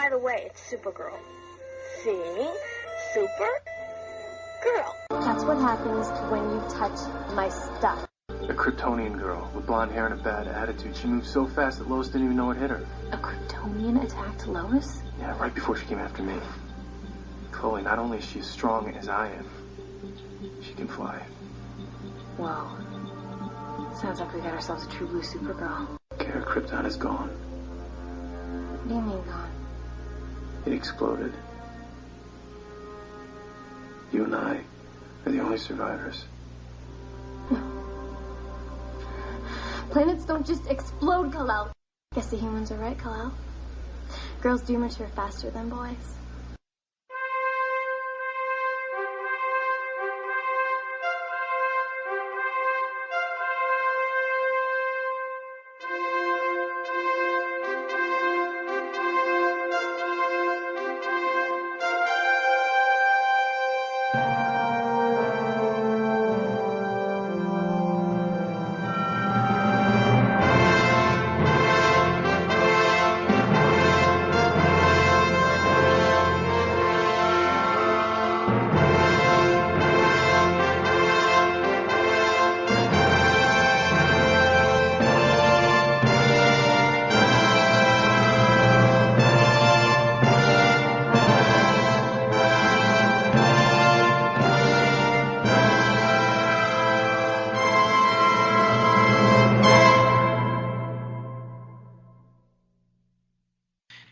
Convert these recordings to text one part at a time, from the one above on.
By the way, it's Supergirl. See? Supergirl. That's what happens when you touch my stuff. A Kryptonian girl with blonde hair and a bad attitude. She moved so fast that Lois didn't even know what hit her. A Kryptonian attacked Lois? Yeah, right before she came after me. Chloe, not only is she as strong as I am, she can fly. Whoa. Sounds like we got ourselves a true blue Supergirl. Kara, Krypton is gone. What do you mean gone? It exploded. You and I are the only survivors. Planets don't just explode, Kral. Guess the humans are right, Kral. Girls do mature faster than boys.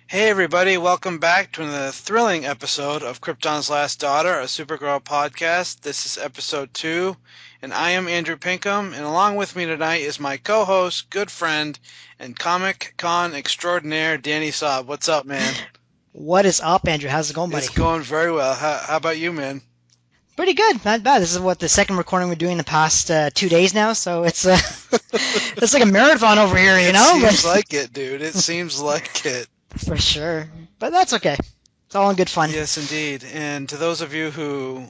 Hey everybody, welcome back to another thrilling episode of Krypton's Last Daughter, a Supergirl podcast. This is episode 2, and I am Andrew Pinkham, and along with me tonight is my co-host, good friend, and Comic Con extraordinaire, Danny Sabb. What's up, man? What is up, Andrew? How's it going, buddy? It's going very well. How about you, man? Pretty good, not bad. This is the second recording we're doing in the past 2 days now, so it's it's like a marathon over here, you know? It seems like it, dude. It seems like it. For sure. But that's okay. It's all in good fun. Yes, indeed. And to those of you who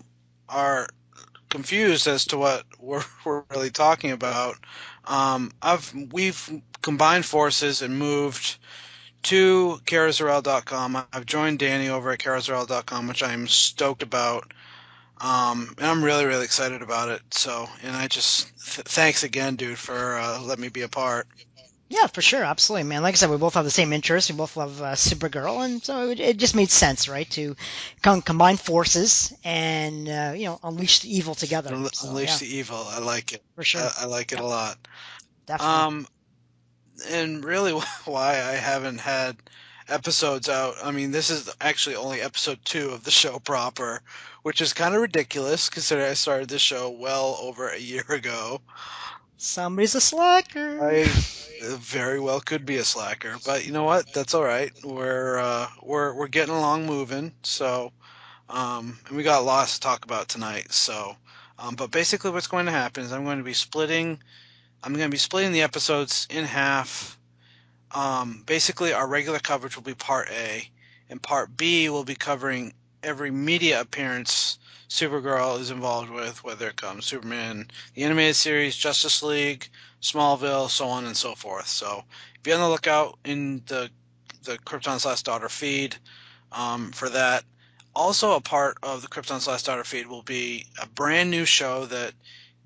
are confused as to what we're really talking about, we've combined forces and moved to KaraZarel.com. I've joined Danny over at KaraZarel.com, which I'm stoked about. And I'm really, really excited about it. So, and I just thanks again, dude, for letting me be a part. Yeah, for sure, absolutely, man. Like I said, we both have the same interests. We both love Supergirl, and so it just made sense, right, to combine forces and unleash the evil together. Unleash the evil. I like it. For sure. I like it a lot. Definitely. And really, why I haven't had episodes out. I mean, this is actually only episode 2 of the show proper, which is kind of ridiculous considering I started this show well over a year ago. Somebody's a slacker. I very well could be a slacker, but you know what? That's all right. We're getting along, moving. So, and we got lots to talk about tonight. So, but basically, what's going to happen is I'm going to be splitting the episodes in half. Basically, our regular coverage will be part A, and part B will be covering every media appearance Supergirl is involved with, whether it comes Superman, the animated series, Justice League, Smallville, so on and so forth. So be on the lookout in the Krypton's Last Daughter feed for that. Also a part of the Krypton's Last Daughter feed will be a brand new show that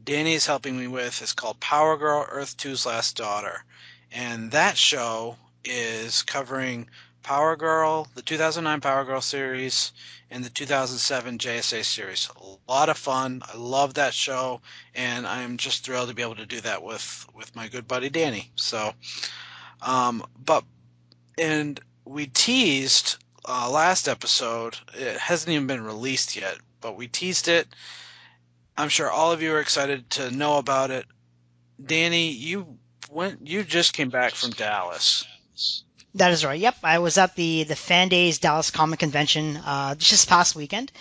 Danny is helping me with. It's called Power Girl Earth 2's Last Daughter. And that show is covering Power Girl, the 2009 Power Girl series, and the 2007 JSA series. A lot of fun. I love that show, and I'm just thrilled to be able to do that with my good buddy Danny. So, and we teased last episode. It hasn't even been released yet, but we teased it. I'm sure all of you are excited to know about it. Danny, you just came back from Dallas. That is right. Yep, I was at the Fan Days Dallas Comic Convention just past weekend,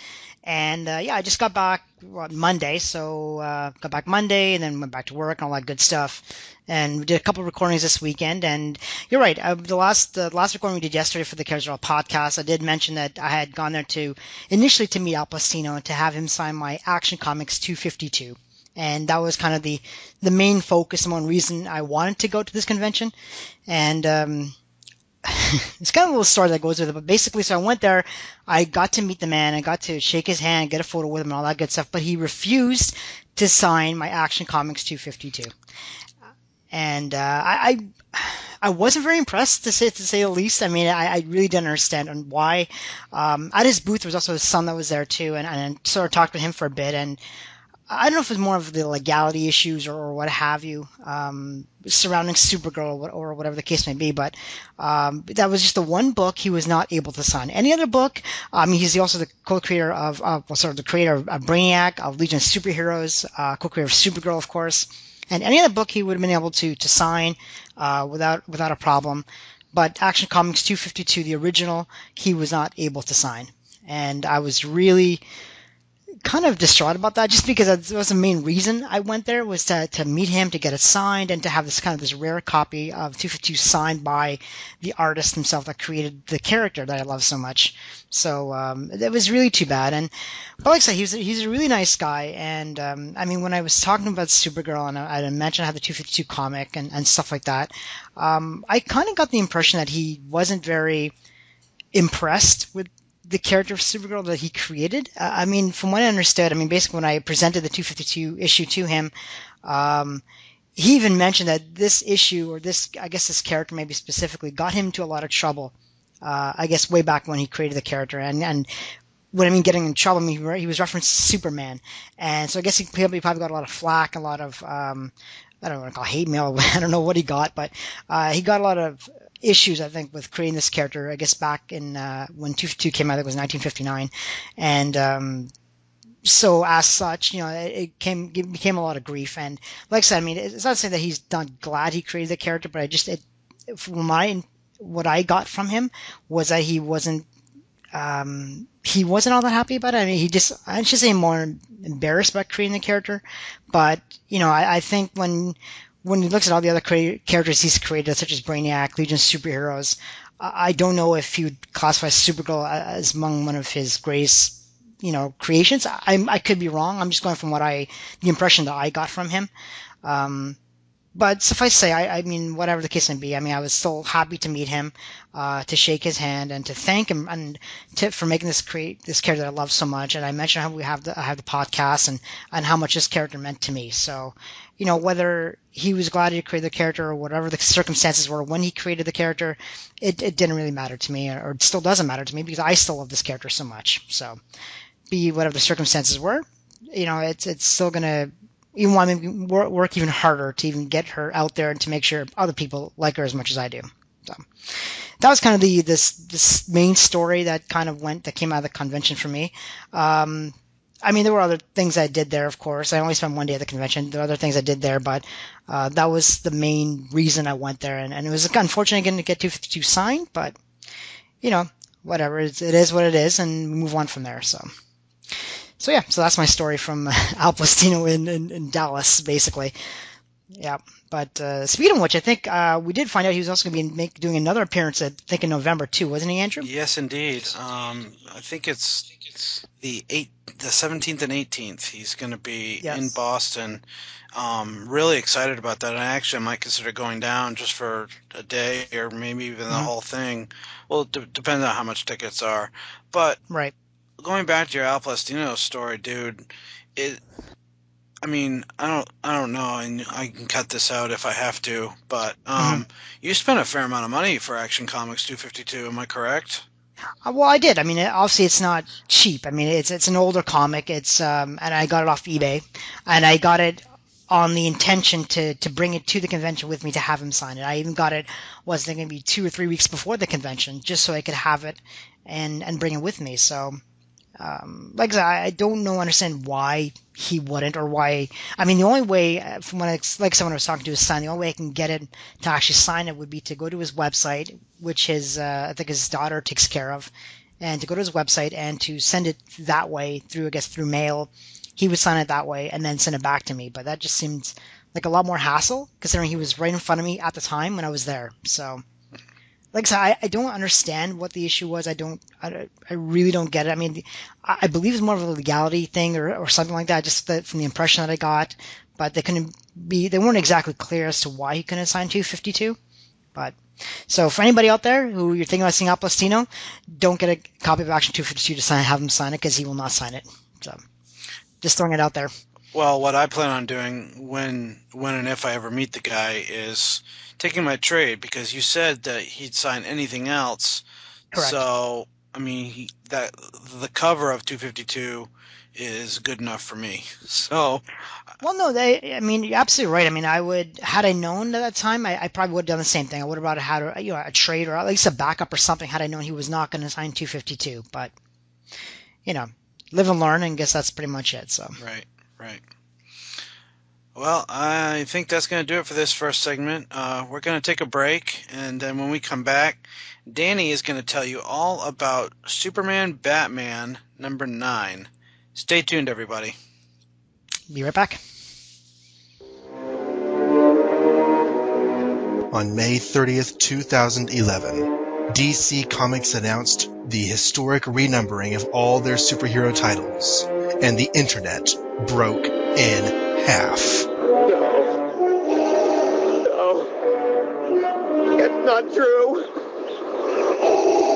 and I just got back Monday. So got back Monday, and then went back to work and all that good stuff. And we did a couple of recordings this weekend. And you're right. The last recording we did yesterday for the KLD podcast, I did mention that I had gone there initially to meet Plastino and to have him sign my Action Comics 252. And that was kind of the main focus and one reason I wanted to go to this convention. And it's kind of a little story that goes with it, but basically, so I went there, I got to meet the man, I got to shake his hand, get a photo with him, and all that good stuff, but he refused to sign my Action Comics 252. And I wasn't very impressed, to say the least. I mean, I really didn't understand on why. At his booth, there was also his son that was there too, and I sort of talked with him for a bit, and I don't know if it's more of the legality issues or what have you, surrounding Supergirl or whatever the case may be, but that was just the one book he was not able to sign. Any other book, he's also the co-creator of, the creator of Brainiac, of Legion of Superheroes, co-creator of Supergirl, of course, and any other book he would have been able to sign without a problem, but Action Comics 252, the original, he was not able to sign. And I was really kind of distraught about that, just because that was the main reason I went there, was to meet him, to get it signed, and to have this rare copy of 252 signed by the artist himself that created the character that I love so much. So it was really too bad. But like I said, he's a really nice guy. And I mean, when I was talking about Supergirl and I mentioned I had the 252 comic and stuff like that, I kind of got the impression that he wasn't very impressed with the character of Supergirl that he created. I mean, from what I understood, I mean, basically when I presented the 252 issue to him, he even mentioned that this issue, or this character maybe specifically, got him into a lot of trouble, I guess way back when he created the character. And when I mean getting in trouble, I mean, he was referenced Superman. And so I guess he probably got a lot of flack, a lot of, I don't want to call hate mail, I don't know what he got, but he got a lot of issues, I think, with creating this character, I guess back in when 252 came out, I think it was 1959. And so as such, it became a lot of grief. And like I said, I mean, it's not to say that he's not glad he created the character, but what I got from him was that he wasn't all that happy about it. I mean, I should say more embarrassed about creating the character. But, I think when he looks at all the other characters he's created, such as Brainiac, Legion of Superheroes, I don't know if he would classify Supergirl as among one of his greatest, creations. I could be wrong. I'm just going from the impression that I got from him. But suffice to say, I mean, whatever the case may be, I mean, I was still happy to meet him, to shake his hand and to thank him for making this character that I love so much. And I mentioned how I have the podcast and how much this character meant to me. So, whether he was glad he created the character or whatever the circumstances were when he created the character, it didn't really matter to me, or it still doesn't matter to me, because I still love this character so much. So, be whatever the circumstances were, it's still gonna even want me to work even harder to even get her out there and to make sure other people like her as much as I do. So that was kind of this main story that came out of the convention for me. I mean, there were other things I did there, of course. I only spent one day at the convention. There were other things I did there, but that was the main reason I went there. And it was unfortunate I didn't get 252 signed, but, whatever. It is what it is, and we move on from there. So yeah, so that's my story from Al Plastino in Dallas, basically. Yeah, but speaking of which, I think we did find out he was also going to be doing another appearance, I think, in November too, wasn't he, Andrew? Yes, indeed. I think it's the 17th and 18th. He's going to be in Boston. Really excited about that. And actually, I might consider going down just for a day or maybe even the whole thing. Well, it depends on how much tickets are. But right. Going back to your Al Plastino story, dude, I mean, I don't know, and I can cut this out if I have to, but you spent a fair amount of money for Action Comics 252, am I correct? Well, I did. I mean, obviously it's not cheap. I mean, it's an older comic. It's and I got it off eBay, and I got it on the intention to bring it to the convention with me to have him sign it. I even got it, was thinking maybe 2 or 3 weeks before the convention, just so I could have it and bring it with me. So. Like I said, I don't understand why he wouldn't, or why. I mean, the only way, from when someone I was talking to, his son, the only way I can get it to actually sign it would be to go to his website, which I think his daughter takes care of, and to go to his website and to send it that way through mail. He would sign it that way and then send it back to me. But that just seemed like a lot more hassle, considering he was right in front of me at the time when I was there. So. Like I said, I don't understand what the issue was. I really don't get it. I mean, I believe it's more of a legality thing or something like that, just from the impression that I got. But they weren't exactly clear as to why he couldn't sign 252. But so for anybody out there who you're thinking about seeing out Plastino, don't get a copy of Action 252 to have him sign it, because he will not sign it. So just throwing it out there. Well, what I plan on doing when and if I ever meet the guy is taking my trade, because you said that he'd sign anything else. Correct. So, I mean, the cover of 252 is good enough for me. So, well, no, you're absolutely right. I mean, had I known at that time, I probably would have done the same thing. I would have had a trade, or at least a backup or something, had I known he was not going to sign 252. But, live and learn, and guess that's pretty much it. So. Right. Well, I think that's going to do it for this first segment. We're going to take a break, and then when we come back, Danny is going to tell you all about Superman Batman number 9. Stay tuned, everybody. Be right back. On May 30th, 2011, DC Comics announced the historic renumbering of all their superhero titles, and the internet broke in half. No. It's not true.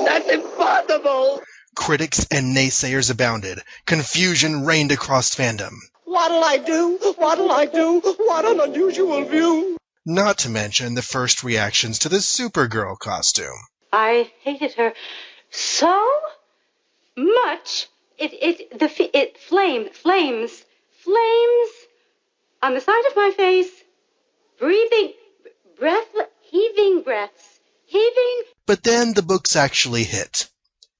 That's impossible. Critics and naysayers abounded. Confusion reigned across fandom. What'll I do? What'll I do? What an unusual view. Not to mention the first reactions to the Supergirl costume. I hated her so much. It flames on the side of my face, heaving breaths. But then the books actually hit.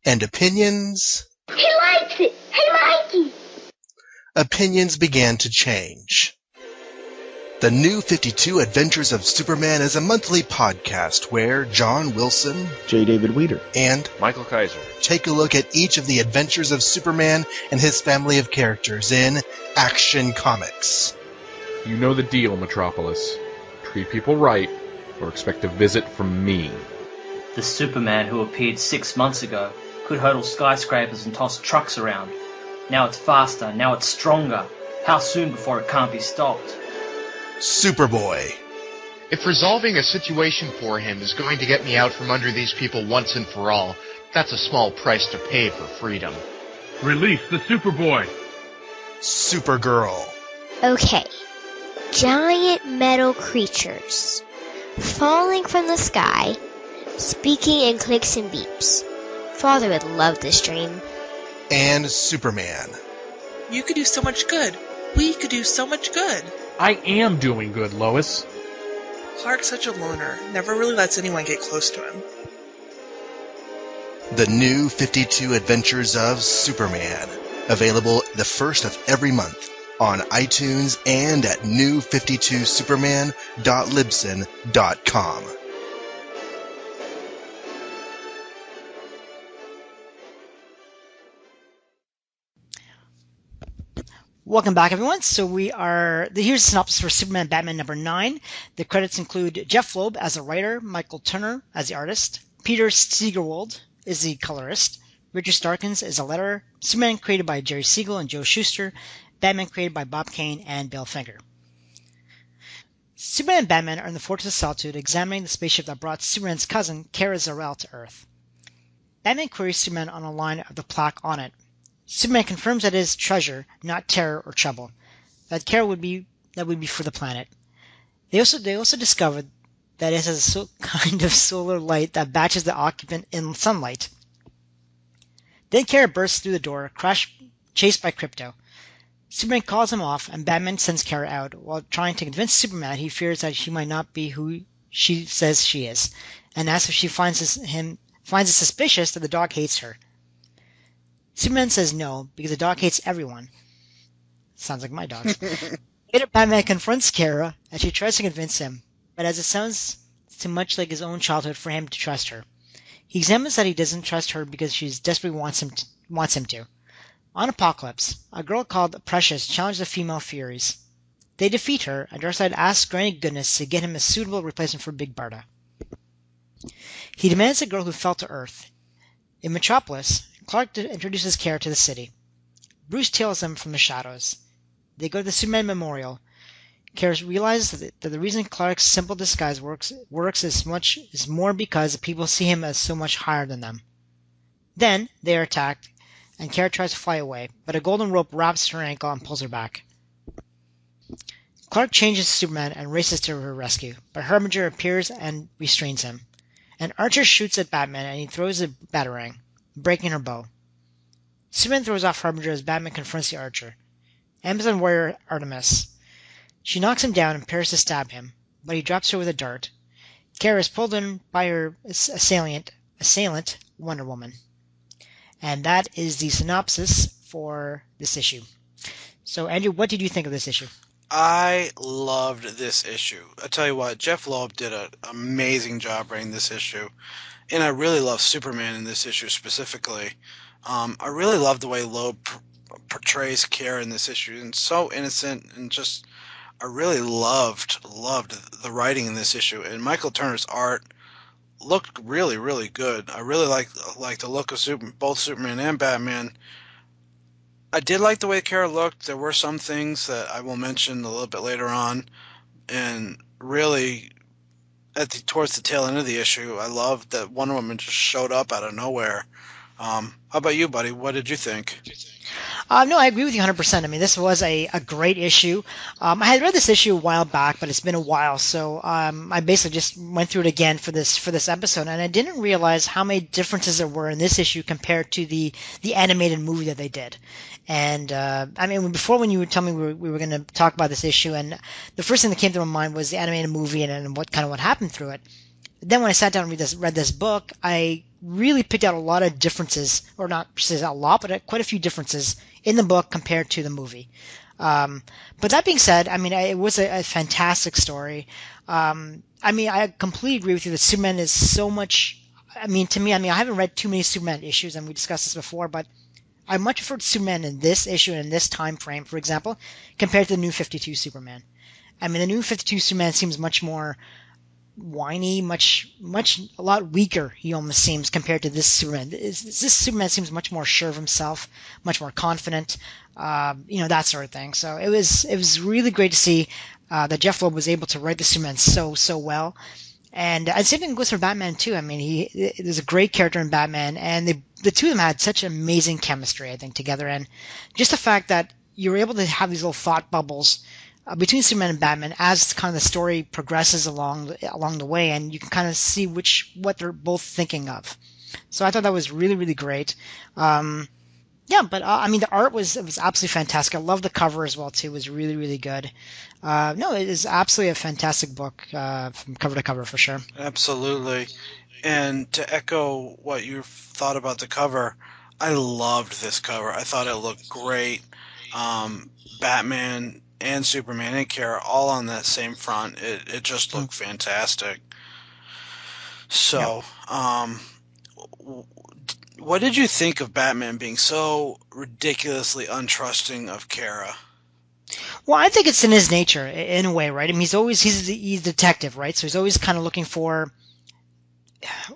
And opinions... He likes it! Opinions began to change. The New 52 Adventures of Superman is a monthly podcast where John Wilson, J. David Weeder, and Michael Kaiser take a look at each of the adventures of Superman and his family of characters in Action Comics. You know the deal, Metropolis. Treat people right, or expect a visit from me. The Superman who appeared 6 months ago could hurdle skyscrapers and toss trucks around. Now it's faster, now it's stronger. How soon before it can't be stopped? Superboy. If resolving a situation for him is going to get me out from under these people once and for all, that's a small price to pay for freedom. Release the Superboy. Supergirl. Okay. Giant metal creatures falling from the sky, speaking in clicks and beeps. Father would love this dream. And Superman. You could do so much good. We could do so much good. I am doing good, Lois. Clark's such a loner. Never really lets anyone get close to him. The New 52 Adventures of Superman. Available the first of every month on iTunes and at new52superman.libsyn.com. Welcome back, everyone. So here's a synopsis for Superman Batman number 9. The credits include Jeff Loeb as the writer, Michael Turner as the artist, Peter Steigerwald is the colorist, Richard Starkins is a letterer, Superman created by Jerry Siegel and Joe Shuster, Batman created by Bob Kane and Bill Finger. Superman and Batman are in the Fortress of Solitude examining the spaceship that brought Superman's cousin, Kara Zor-El, to Earth. Batman queries Superman on a line of the plaque on it. Superman confirms that it is treasure, not terror or trouble. That Kara would be for the planet. They also discovered that it has a kind of solar light that batches the occupant in sunlight. Then Kara bursts through the door, chased by Krypto. Superman calls him off, and Batman sends Kara out, while trying to convince Superman he fears that she might not be who she says she is, and asks if she finds it suspicious that the dog hates her. Superman says no, because the dog hates everyone. Sounds like my dog. Later, Batman confronts Kara, and she tries to convince him, but as it sounds too much like his own childhood for him to trust her. He examines that he doesn't trust her because she desperately wants him to. On Apokolips, a girl called Precious challenges the female Furies. They defeat her, and Darkseid asks Granny Goodness to get him a suitable replacement for Big Barda. He demands a girl who fell to Earth. In Metropolis, Clark introduces Kara to the city. Bruce tails them from the shadows. They go to the Superman Memorial. Kara realizes that the reason Clark's simple disguise works is more because people see him as so much higher than them. Then they are attacked, and Kara tries to fly away, but a golden rope wraps her ankle and pulls her back. Clark changes to Superman and races to her rescue, but Harbinger appears and restrains him. An archer shoots at Batman, and he throws a batarang, breaking her bow. Superman throws off Harbinger as Batman confronts the archer. Amazon warrior Artemis. She knocks him down and prepares to stab him, but he drops her with a dart. Kara is pulled in by her assailant, Wonder Woman. And that is the synopsis for this issue. So, Andrew, what did you think of this issue? I loved this issue. I tell you what, Jeff Loeb did an amazing job writing this issue. And I really love Superman in this issue specifically. I really love the way Loeb portrays Kara in this issue. And so innocent and just... I really loved the writing in this issue. And Michael Turner's art looked really, really good. I really like the look of both Superman and Batman. I did like the way Kara looked. There were some things that I will mention a little bit later on. And really, towards the tail end of the issue, I loved that Wonder Woman just showed up out of nowhere. How about you, buddy? What did you think? No, I agree with you 100%. I mean, this was a great issue. I had read this issue a while back, but it's been a while, so I basically just went through it again for this episode, and I didn't realize how many differences there were in this issue compared to the animated movie that they did. And I mean, before when you would tell me we were going to talk about this issue, and the first thing that came to my mind was the animated movie and what happened through it. Then when I sat down and read this book, I really picked out a lot of differences, or not a lot, but quite a few differences in the book compared to the movie. But that being said, I mean, it was a fantastic story. I mean, I completely agree with you that Superman is so much. I mean, to me, I haven't read too many Superman issues, and we discussed this before, but I much preferred Superman in this issue and in this time frame, for example, compared to the New 52 Superman. I mean, the New 52 Superman seems much more whiny, a lot weaker, he almost seems, compared to this Superman. This Superman seems much more sure of himself, much more confident, that sort of thing. So it was really great to see that Jeff Loeb was able to write the Superman so well. And the same thing goes for Batman too. I mean, there's a great character in Batman, and the two of them had such amazing chemistry, I think, together. And just the fact that you were able to have these little thought bubbles between Superman and Batman as kind of the story progresses along the way, and you can kind of see what they're both thinking of. So I thought that was really, really great. But I mean, the art was absolutely fantastic. I love the cover as well too. It was really, really good. It is absolutely a fantastic book from cover to cover for sure. Absolutely. And to echo what you thought about the cover, I loved this cover. I thought it looked great. Batman and Superman and Kara all on that same front. It just looked fantastic. So, what did you think of Batman being so ridiculously untrusting of Kara? Well, I think it's in his nature, in a way, right? I mean, he's a detective, right? So he's always kind of looking for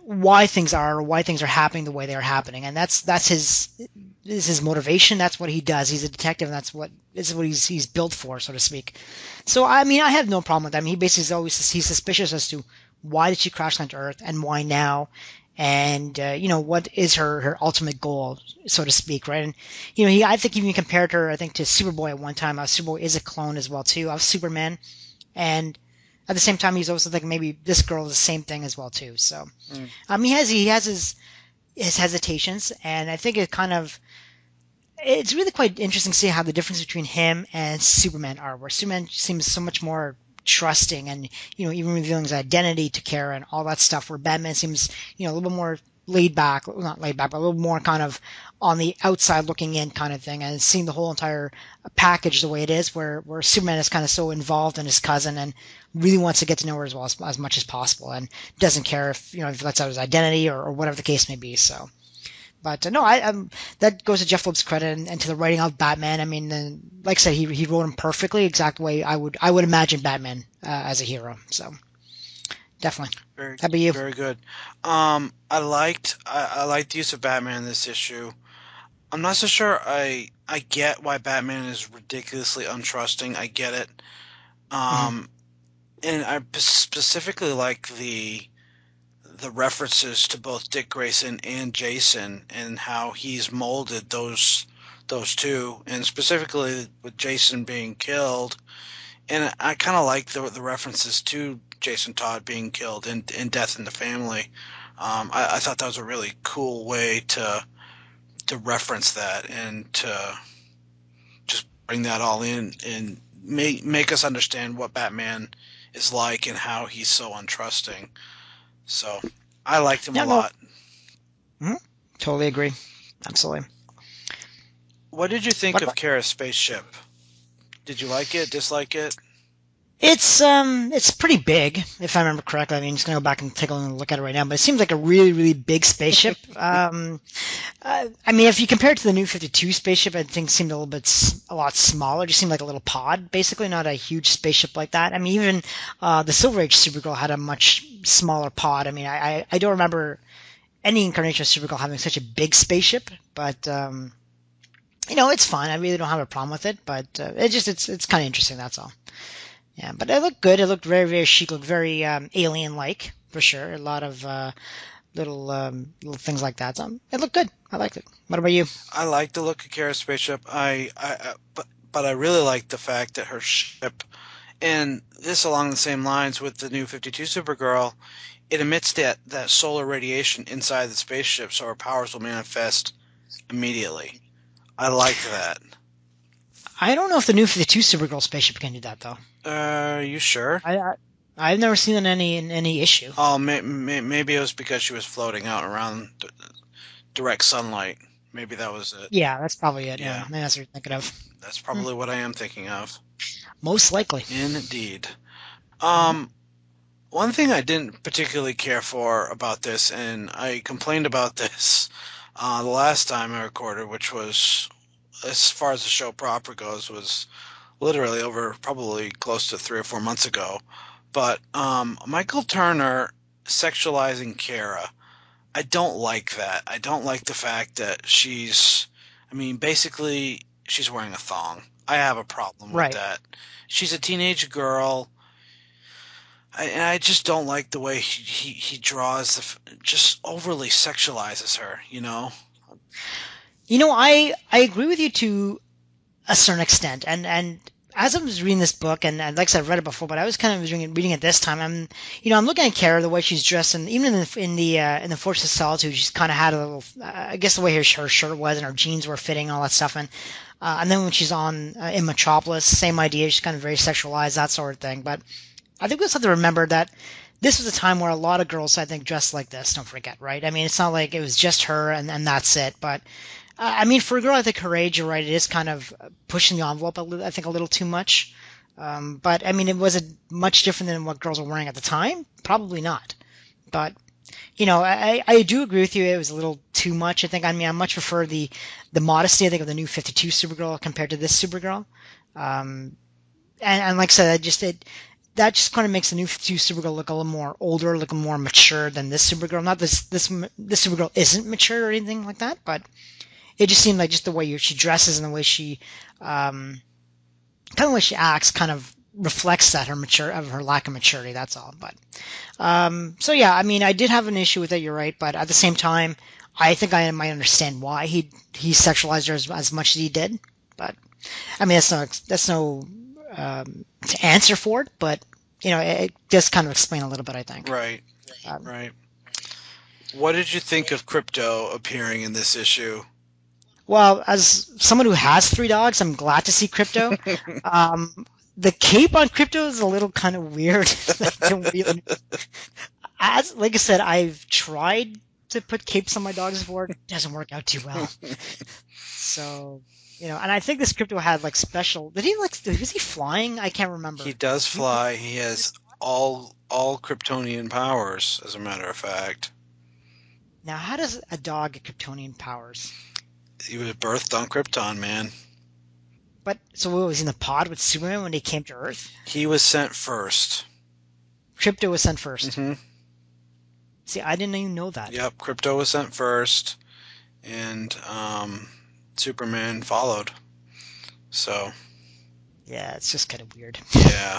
why things are happening the way they are happening, and that's his motivation. That's what he does. He's a detective, and this is what he's built for, so to speak. So I mean, I have no problem with that. I mean, he basically he's suspicious as to why did she crash land to Earth and why now, and what is her ultimate goal, so to speak, right? And I think even compared her, I think, to Superboy at one time. Superboy is a clone as well too of Superman, and at the same time, he's also thinking maybe this girl is the same thing as well too. So, he has his hesitations, and I think it's really quite interesting to see how the difference between him and Superman are. Where Superman seems so much more trusting, and even revealing his identity to Kara and all that stuff. Where Batman seems a little bit more laid back, not laid back, but a little more kind of on the outside looking in kind of thing, and seeing the whole entire package the way it is, where Superman is kind of so involved in his cousin and really wants to get to know her as much as possible, and doesn't care if that's out his identity or whatever the case may be. So, but no, that goes to Jeff Loeb's credit and to the writing of Batman. I mean, like I said, he wrote him perfectly, exact way I would imagine Batman as a hero. So. Definitely. How about you? Very good. I liked the use of Batman in this issue. I'm not so sure I get why Batman is ridiculously untrusting. I get it. And I specifically like the references to both Dick Grayson and Jason and how he's molded those two, and specifically with Jason being killed. And I kind of like the references to Jason Todd being killed and Death in the Family. I thought that was a really cool way to reference that and to just bring that all in and make us understand what Batman is like and how he's so untrusting. So I liked him a lot. Mm-hmm. Totally agree. Absolutely. What did you think of Kara's spaceship? Did you like it? Dislike it? It's pretty big, if I remember correctly. I mean, just gonna go back and take a look at it right now, but it seems like a really, really big spaceship. I mean, if you compare it to the New 52 spaceship, I think it seemed a lot smaller. It just seemed like a little pod, basically, not a huge spaceship like that. I mean, even the Silver Age Supergirl had a much smaller pod. I mean, I don't remember any incarnation of Supergirl having such a big spaceship, but it's fine. I really don't have a problem with it, but it's kind of interesting. That's all. Yeah, but it looked good. It looked very, very chic. It looked very alien-like, for sure. A lot of little things like that. So it looked good. I liked it. What about you? I like the look of Kara's spaceship. But I really like the fact that her ship, and this along the same lines with the New 52 Supergirl, it emits that solar radiation inside the spaceship, so her powers will manifest immediately. I like that. I don't know if the New 52 Supergirl spaceship can do that, though. Are you sure? I've never seen it in any issue. Oh, maybe it was because she was floating out around direct sunlight. Maybe that was it. Yeah, that's probably it. Yeah, maybe that's what you're thinking of. That's probably what I am thinking of. Most likely. Indeed. One thing I didn't particularly care for about this, and I complained about this the last time I recorded, which was, as far as the show proper goes, was literally over probably close to 3 or 4 months ago. But Michael Turner sexualizing Kara, I don't like that. I don't like the fact that basically she's wearing a thong. I have a problem with that. She's a teenage girl. And I just don't like the way he draws, just overly sexualizes her, I agree with you to a certain extent, and as I was reading this book, and like I said, I've read it before, but I was kind of reading it this time. I'm looking at Kara, the way she's dressed, and even in the Fortress of Solitude, she's kind of had a little, I guess the way her shirt was and her jeans were fitting, all that stuff, and then when she's on in Metropolis, same idea, she's kind of very sexualized, that sort of thing. But I think we also have to remember that this was a time where a lot of girls, I think, dressed like this. Don't forget, right? I mean, it's not like it was just her and that's it, but. For a girl, I think her age, you're right, it is kind of pushing the envelope, I think, a little too much. But, was it much different than what girls were wearing at the time? Probably not. But, I do agree with you, it was a little too much, I think. I much prefer the modesty, I think, of the New 52 Supergirl compared to this Supergirl. And like I said, that just kind of makes the New 52 Supergirl look a little more older, look more mature than this Supergirl. Not this Supergirl isn't mature or anything like that, but it just seemed like just the way she dresses and the way she, kind of the way she acts, kind of reflects that her lack of maturity. That's all. But so yeah, I did have an issue with it. You're right, but at the same time, I think I might understand why he sexualized her as much as he did. But that's no to answer for it. But it does kind of explain a little bit, I think. Right. Right. What did you think of Krypto appearing in this issue? Well, as someone who has 3 dogs, I'm glad to see Krypto. The cape on Krypto is a little kind of weird. Like I said, I've tried to put capes on my dogs before. It doesn't work out too well. So, and I think this Krypto had special. Was he flying? I can't remember. He does fly. He has all Kryptonian powers, as a matter of fact. Now, how does a dog get Kryptonian powers? He was birthed on Krypton, man. But, so what, was he in the pod with Superman when he came to Earth? He was sent first. Krypto was sent first? Mm-hmm. See, I didn't even know that. Yep, Krypto was sent first, and Superman followed. So... Yeah, it's just kind of weird. Yeah,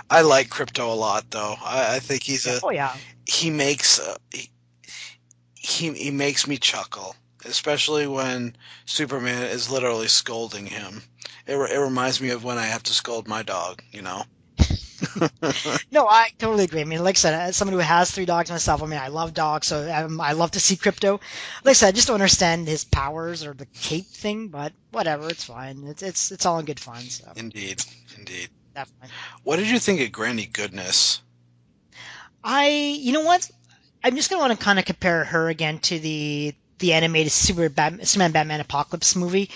I like Krypto a lot, though. I think he's he makes he makes me chuckle, especially when Superman is literally scolding him. It reminds me of when I have to scold my dog, you know. No, I totally agree. I mean, like I said, as somebody who has 3 dogs myself, I mean, I love dogs, so I love to see Krypto. Like I said, I just don't understand his powers or the cape thing, but whatever, it's fine. It's all in good fun. So. Indeed. Definitely. What did you think of Granny Goodness? You know what? I'm just gonna want to kind of compare her again to the animated Superman Batman Apocalypse movie.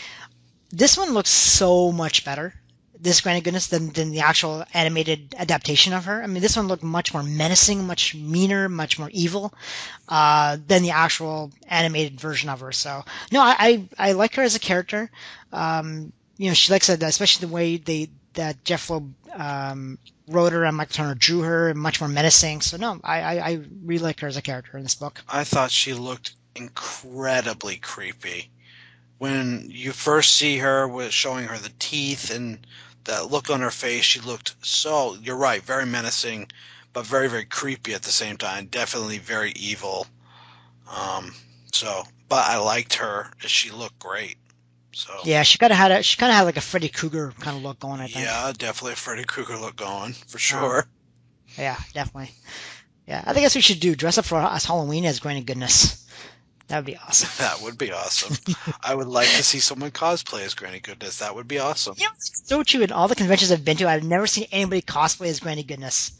This one looks so much better, this Granny Goodness, than the actual animated adaptation of her. I mean, this one looked much more menacing, much meaner, much more evil than the actual animated version of her. So, no, I like her as a character. She likes it, especially the way that Jeff Loeb wrote her and Michael Turner drew her, and much more menacing. So, no, I really like her as a character in this book. I thought she looked incredibly creepy. When you first see her with showing her the teeth and that look on her face, she looked so, you're right, very menacing, but very, very creepy at the same time. Definitely very evil. But I liked her. She looked great. So yeah, she kind of had like a Freddy Krueger kind of look going, I think. Yeah, definitely a Freddy Krueger look going, for sure. Yeah, definitely. Yeah, I think that's what we should do. Dress up for us Halloween as Granny Goodness. That would be awesome. That would be awesome. I would like to see someone cosplay as Granny Goodness. That would be awesome. You know, it's so true. In all the conventions I've been to, I've never seen anybody cosplay as Granny Goodness.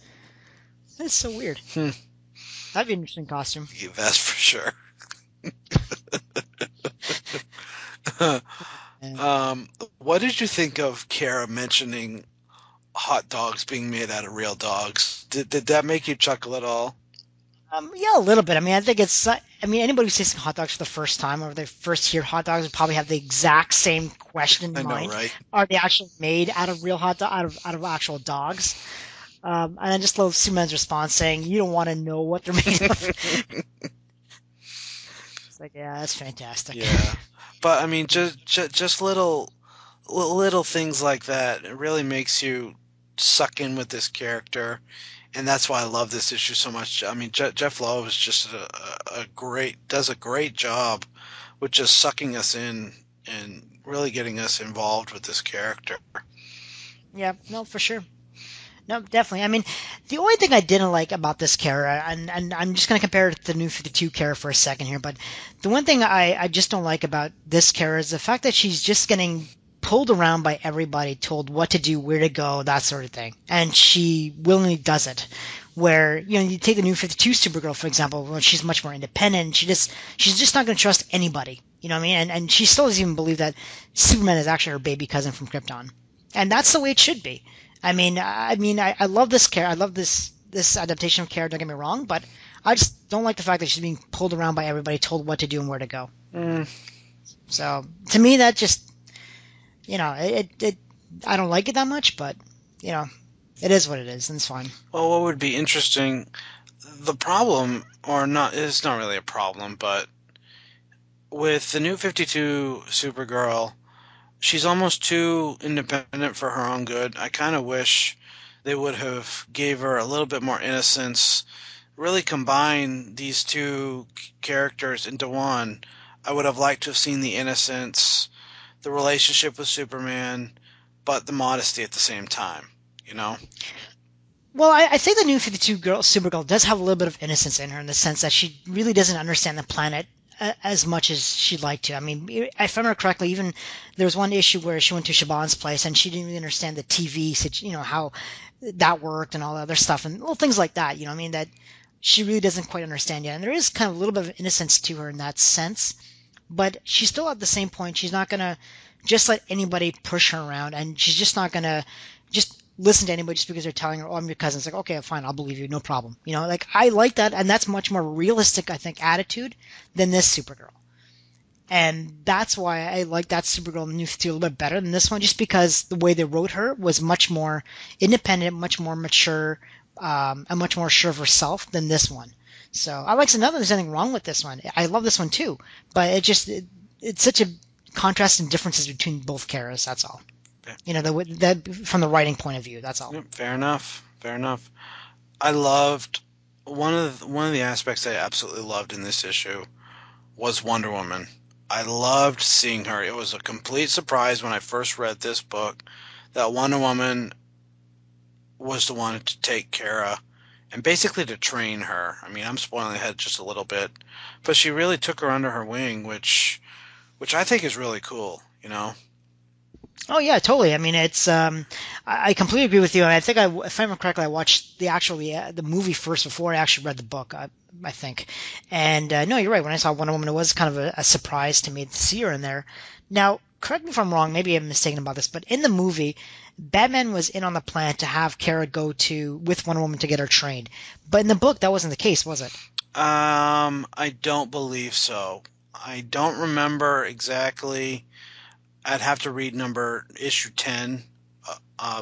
That's so weird. That'd be an interesting costume. Yeah, that's for sure. What did you think of Kara mentioning hot dogs being made out of real dogs? Did that make you chuckle at all? Yeah, a little bit. I mean, I think anybody who's tasting hot dogs for the first time or they first hear hot dogs would probably have the exact same question in mind. Right? Are they actually made out of real out of actual dogs? And I just love Superman's response saying, "You don't want to know what they're made of." It's like, yeah, that's fantastic. Yeah, but I mean, just little things like that. It really makes you suck in with this character. And that's why I love this issue so much. I mean, Jeff Loeb is just does a great job with just sucking us in and really getting us involved with this character. Yeah, no, for sure. No, definitely. I mean, the only thing I didn't like about this Kara, and I'm just going to compare it to the New 52 Kara for a second here, but the one thing I just don't like about this Kara is the fact that she's just getting pulled around by everybody, told what to do, where to go, that sort of thing. And she willingly does it. Where, you take the New 52 Supergirl, for example, where she's much more independent. She's just not going to trust anybody. You know what I mean? And she still doesn't even believe that Superman is actually her baby cousin from Krypton. And that's the way it should be. I love this character. I love this adaptation of Kara, don't get me wrong, but I just don't like the fact that she's being pulled around by everybody, told what to do and where to go. So, to me, that just, I don't like it that much, but, it is what it is, and it's fine. Well, what would be interesting, the problem, or not, it's not really a problem, but with the New 52 Supergirl, she's almost too independent for her own good. I kind of wish they would have gave her a little bit more innocence, really combine these two characters into one. I would have liked to have seen the innocence, the relationship with Superman, but the modesty at the same time, Well, I think the New 52 Supergirl does have a little bit of innocence in her in the sense that she really doesn't understand the planet as much as she'd like to. I mean, if I remember correctly, even there was one issue where she went to Shaban's place and she didn't really understand the TV, how that worked and all the other stuff and little things like that, that she really doesn't quite understand yet. And there is kind of a little bit of innocence to her in that sense, but she's still at the same point. She's not going to just let anybody push her around, and she's just not going to just listen to anybody just because they're telling her, "Oh, I'm your cousin." It's like, okay, fine, I'll believe you, no problem. I like that, and that's much more realistic, I think, attitude than this Supergirl. And that's why I like that Supergirl in the New 52 a little bit better than this one, just because the way they wrote her was much more independent, much more mature, and much more sure of herself than this one. So I like another. There's nothing wrong with this one. I love this one too, but it's such a contrast and differences between both Karas. That's all. You know, from the writing point of view. That's all. Yep, fair enough. I loved one of the aspects I absolutely loved in this issue was Wonder Woman. I loved seeing her. It was a complete surprise when I first read this book that Wonder Woman was the one to take Kara and basically to train her. I mean, I'm spoiling ahead just a little bit, but she really took her under her wing, which I think is really cool, you know? Oh yeah, totally. I mean, it's I completely agree with you. And I think if I remember correctly, I watched the movie first before I actually read the book. I think. And no, you're right. When I saw Wonder Woman, it was kind of a surprise to me to see her in there. Now, correct me if I'm wrong. Maybe I'm mistaken about this, but in the movie, Batman was in on the plan to have Kara go with Wonder Woman to get her trained. But in the book, that wasn't the case, was it? I don't believe so. I don't remember exactly. I'd have to read issue 10,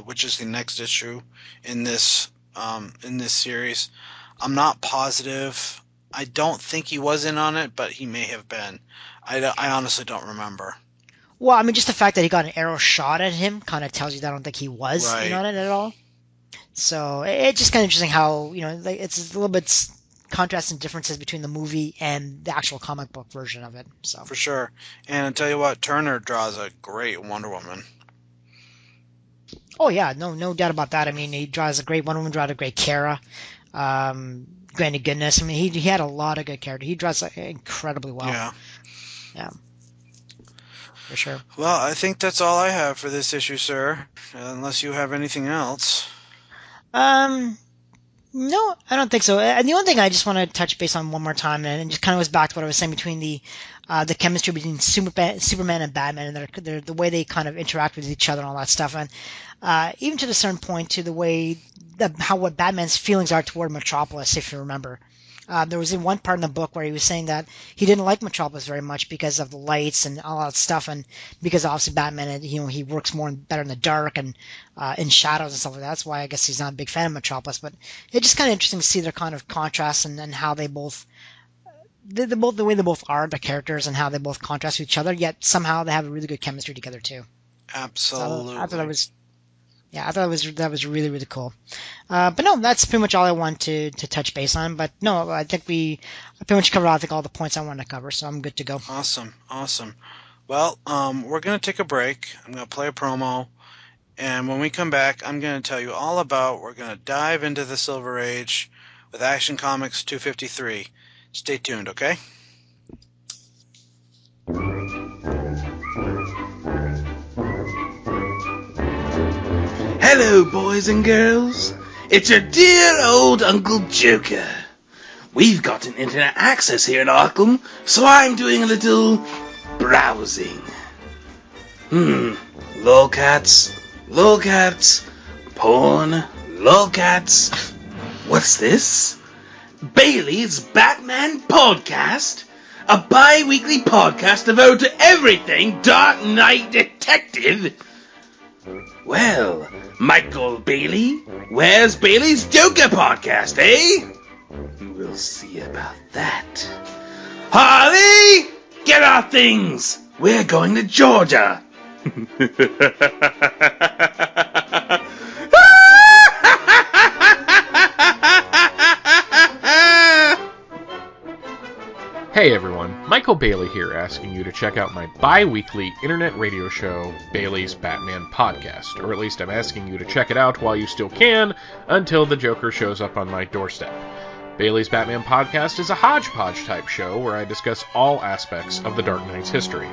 which is the next issue in this series. I'm not positive. I don't think he was in on it, but he may have been. I honestly don't remember. Well, I mean, just the fact that he got an arrow shot at him kind of tells you that I don't think he was in on it at all. So it's just kind of interesting how, you know, it's a little bit contrasts and differences between the movie and the actual comic book version of it. So for sure. And I'll tell you what, Turner draws a great Wonder Woman. Oh yeah, no doubt about that. I mean, he draws a great Wonder Woman, draws a great Kara. Granted goodness, I mean, he had a lot of good characters. He draws incredibly well. Yeah. For sure. Well, I think that's all I have for this issue, sir. Unless you have anything else. No, I don't think so. And the only thing I just want to touch base on one more time, and it just kind of goes back to what I was saying between the chemistry between Superman and Batman, and the way they kind of interact with each other and all that stuff, and even to a certain point, to the way what Batman's feelings are toward Metropolis, if you remember. There was in one part in the book where he was saying that he didn't like Metropolis very much because of the lights and all that stuff, and because obviously Batman, he works better in the dark and in shadows and stuff like that. That's why I guess he's not a big fan of Metropolis. But it's just kind of interesting to see their kind of contrast and how they both, the way they both are, the characters, and how they both contrast with each other. Yet somehow they have a really good chemistry together too. Absolutely. So I thought that was really, really cool. But no, that's pretty much all I want to touch base on. But no, I think I pretty much covered all the points I wanted to cover, so I'm good to go. Awesome. Well, we're going to take a break. I'm going to play a promo. And when we come back, I'm going to tell you all about, we're going to dive into the Silver Age with Action Comics 253. Stay tuned, okay? Hello, boys and girls. It's your dear old Uncle Joker. We've got an internet access here in Arkham, so I'm doing a little browsing. Lolcats, porn, lolcats. What's this? Bailey's Batman Podcast? A bi-weekly podcast devoted to everything Dark Knight Detective? Well, Michael Bailey, where's Bailey's Joker podcast, eh? We'll see about that. Harley, get our things. We're going to Georgia. Hey everyone, Michael Bailey here, asking you to check out my bi-weekly internet radio show, Bailey's Batman Podcast. Or at least I'm asking you to check it out while you still can, until the Joker shows up on my doorstep. Bailey's Batman Podcast is a hodgepodge type show where I discuss all aspects of the Dark Knight's history.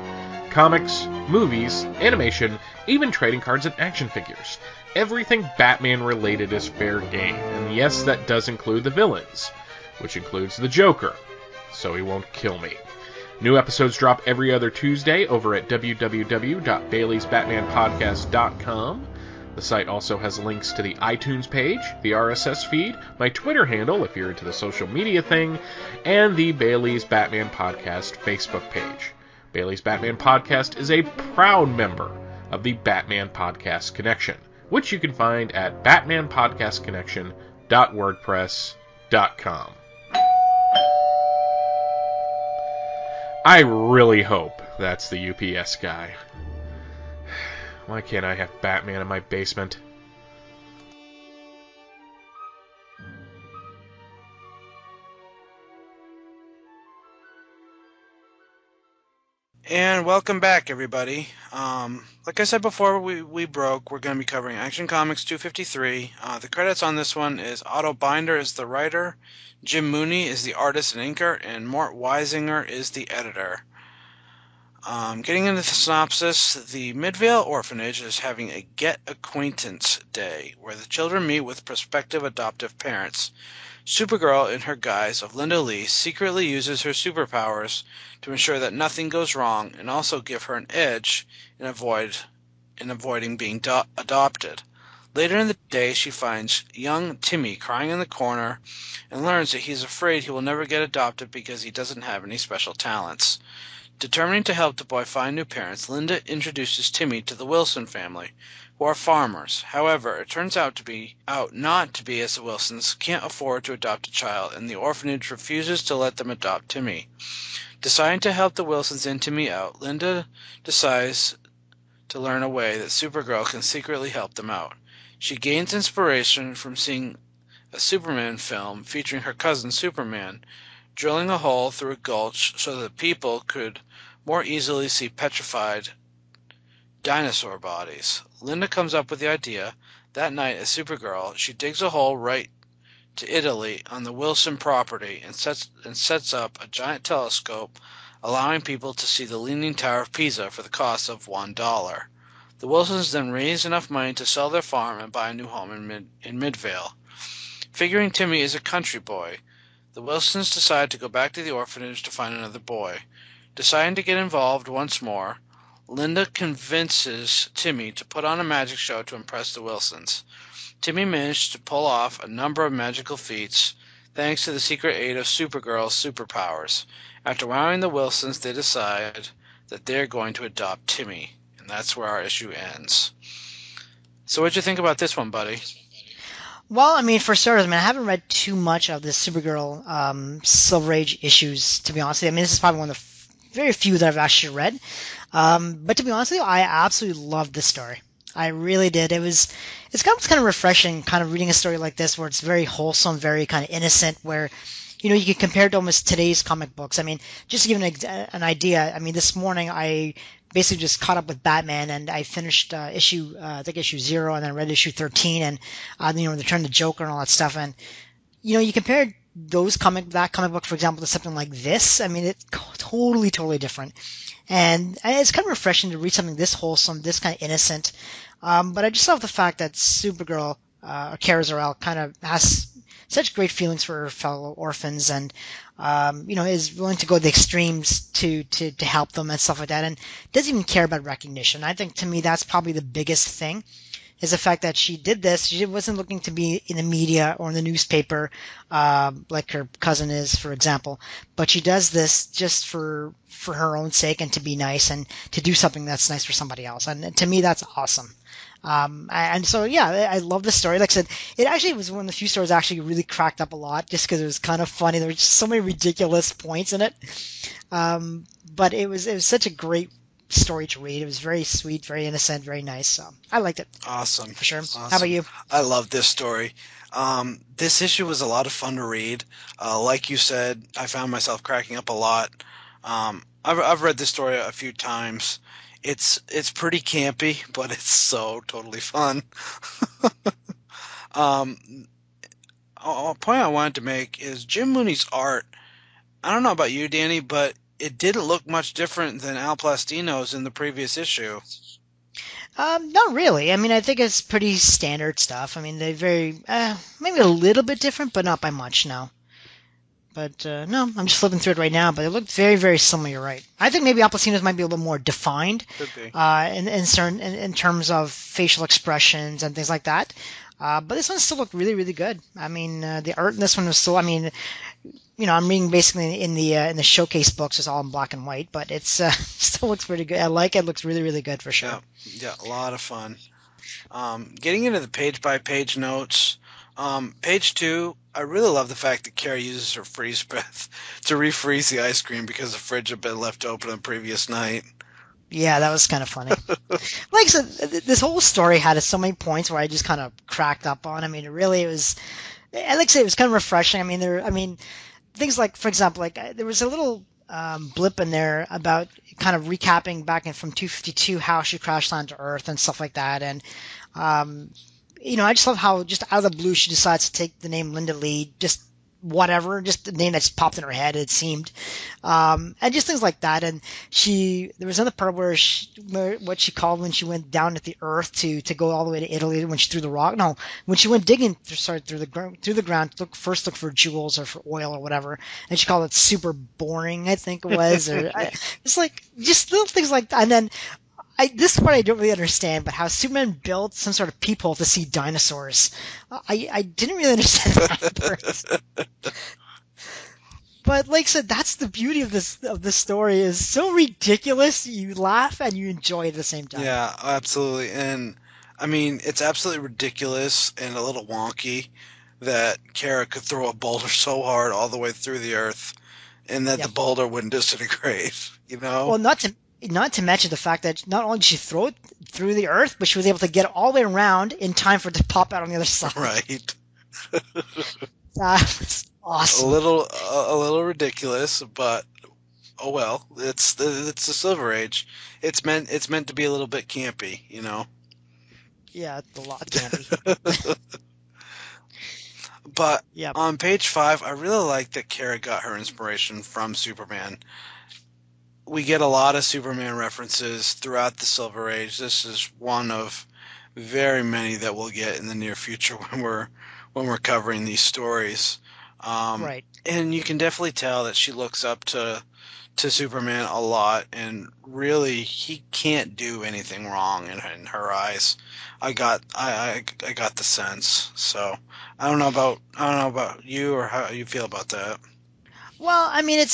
Comics, movies, animation, even trading cards and action figures. Everything Batman related is fair game, and yes, that does include the villains, which includes the Joker. So he won't kill me. New episodes drop every other Tuesday over at www.baileysbatmanpodcast.com. The site also has links to the iTunes page, the RSS feed, my Twitter handle if you're into the social media thing, and the Bailey's Batman Podcast Facebook page. Bailey's Batman Podcast is a proud member of the Batman Podcast Connection, which you can find at batmanpodcastconnection.wordpress.com. I really hope that's the UPS guy. Why can't I have Batman in my basement? And welcome back, everybody. Like I said before, we broke. We're going to be covering Action Comics 253. The credits on this one is Otto Binder is the writer, Jim Mooney is the artist and inker, and Mort Weisinger is the editor. Getting into the synopsis, the Midvale Orphanage is having a Get Acquaintance Day, where the children meet with prospective adoptive parents. Supergirl, in her guise of Linda Lee, secretly uses her superpowers to ensure that nothing goes wrong and also give her an edge in avoiding being adopted. Later in the day, she finds young Timmy crying in the corner and learns that he's afraid he will never get adopted because he doesn't have any special talents. Determining to help the boy find new parents, Linda introduces Timmy to the Wilson family, who are farmers. However, it turns out not to be, as the Wilsons can't afford to adopt a child, and the orphanage refuses to let them adopt Timmy. Deciding to help the Wilsons and Timmy out, Linda decides to learn a way that Supergirl can secretly help them out. She gains inspiration from seeing a Superman film featuring her cousin Superman, drilling a hole through a gulch so that people could more easily see petrified dinosaur bodies. Linda comes up with the idea. That night as Supergirl, she digs a hole right to Italy on the Wilson property and sets up a giant telescope, allowing people to see the Leaning Tower of Pisa for the cost of $1. The Wilsons then raise enough money to sell their farm and buy a new home in Midvale. Figuring Timmy is a country boy, the Wilsons decide to go back to the orphanage to find another boy. Deciding to get involved once more, Linda convinces Timmy to put on a magic show to impress the Wilsons. Timmy managed to pull off a number of magical feats thanks to the secret aid of Supergirl's superpowers. After wowing the Wilsons, they decide that they're going to adopt Timmy. And that's where our issue ends. So what'd you think about this one, buddy? Well, I mean, for starters, I haven't read too much of the Supergirl Silver Age issues, to be honest with you. I mean, this is probably one of the very few that I've actually read. But to be honest with you, I absolutely loved this story. I really did. It's kind of refreshing, kind of reading a story like this where it's very wholesome, very kind of innocent, where, you know, you can compare it to almost today's comic books. I mean, just to give an idea, I mean, this morning I basically just caught up with Batman, and I finished issue 0, and then read issue 13, and the Return of the Joker and all that stuff. And you know, you compare that comic book, for example, to something like this. I mean, it's totally different, and it's kind of refreshing to read something this wholesome, this kind of innocent. But I just love the fact that Supergirl, Kara Zor-El, kind of has such great feelings for her fellow orphans, and is willing to go to the extremes to help them and stuff like that, and doesn't even care about recognition. I think, to me, that's probably the biggest thing, is the fact that she did this. She wasn't looking to be in the media or in the newspaper like her cousin is, for example, but she does this just for her own sake and to be nice and to do something that's nice for somebody else. And to me, that's awesome. And so, yeah, I love the story. Like I said, it actually was one of the few stories I actually really cracked up a lot, just because it was kind of funny. There were just so many ridiculous points in it. But it was such a great story to read. It was very sweet, very innocent, very nice. So I liked it. Awesome. For sure. Awesome. How about you? I love this story. This issue was a lot of fun to read. Like you said, I found myself cracking up a lot. I've read this story a few times. It's pretty campy, but it's so totally fun. A point I wanted to make is Jim Mooney's art. I don't know about you, Danny, but it didn't look much different than Al Plastino's in the previous issue. Not really. I mean, I think it's pretty standard stuff. I mean, they're very, maybe a little bit different, but not by much, no. But, no, I'm just flipping through it right now, but it looked very, very similar, you're right. I think maybe Al Plastino's might be a little more defined. Could be. In terms of facial expressions and things like that. But this one still looked really, really good. I mean, the art in this one was still, I mean, I'm reading basically in the showcase books. It's all in black and white, but it's still looks pretty good. I like it. It looks really, really good for sure. Yeah, a lot of fun. Getting into the page-by-page notes, page 2, I really love the fact that Kara uses her freeze breath to refreeze the ice cream because the fridge had been left open the previous night. Yeah, that was kind of funny. Like I said, this whole story had so many points where I just kind of cracked up on. I mean, it was, I like to say, it was kind of refreshing. I mean, things like, for example, there was a little blip in there about kind of recapping back in from 252 how she crashed onto Earth and stuff like that. And, I just love how just out of the blue she decides to take the name Linda Lee, just whatever, just the name that just popped in her head, it seemed. And just things like that. And there was another part where what she called when she went down at the earth to go all the way to Italy when she threw the rock. No, when she went digging through the ground, look for jewels or for oil or whatever. And she called it super boring, I think it was. It's like just little things like that. And then this part I don't really understand, but how Superman built some sort of peephole to see dinosaurs. I didn't really understand that at first. But like I said, that's the beauty of this story. Is so ridiculous. You laugh and you enjoy it at the same time. Yeah, absolutely. And I mean, it's absolutely ridiculous and a little wonky that Kara could throw a boulder so hard all the way through the earth, and that the boulder wouldn't disintegrate. Well, not to mention the fact that not only did she throw it through the earth, but she was able to get it all the way around in time for it to pop out on the other side. Right. That was awesome. A little ridiculous, but oh well. It's the Silver Age. It's meant to be a little bit campy, Yeah, it's a lot campy. But on page 5, I really like that Kara got her inspiration from Superman. We get a lot of Superman references throughout the Silver Age. This is one of very many that we'll get in the near future when we're covering these stories. Right. And you can definitely tell that she looks up to Superman a lot, and really he can't do anything wrong in her eyes. I got the sense. So I don't know about you or how you feel about that. Well, I mean,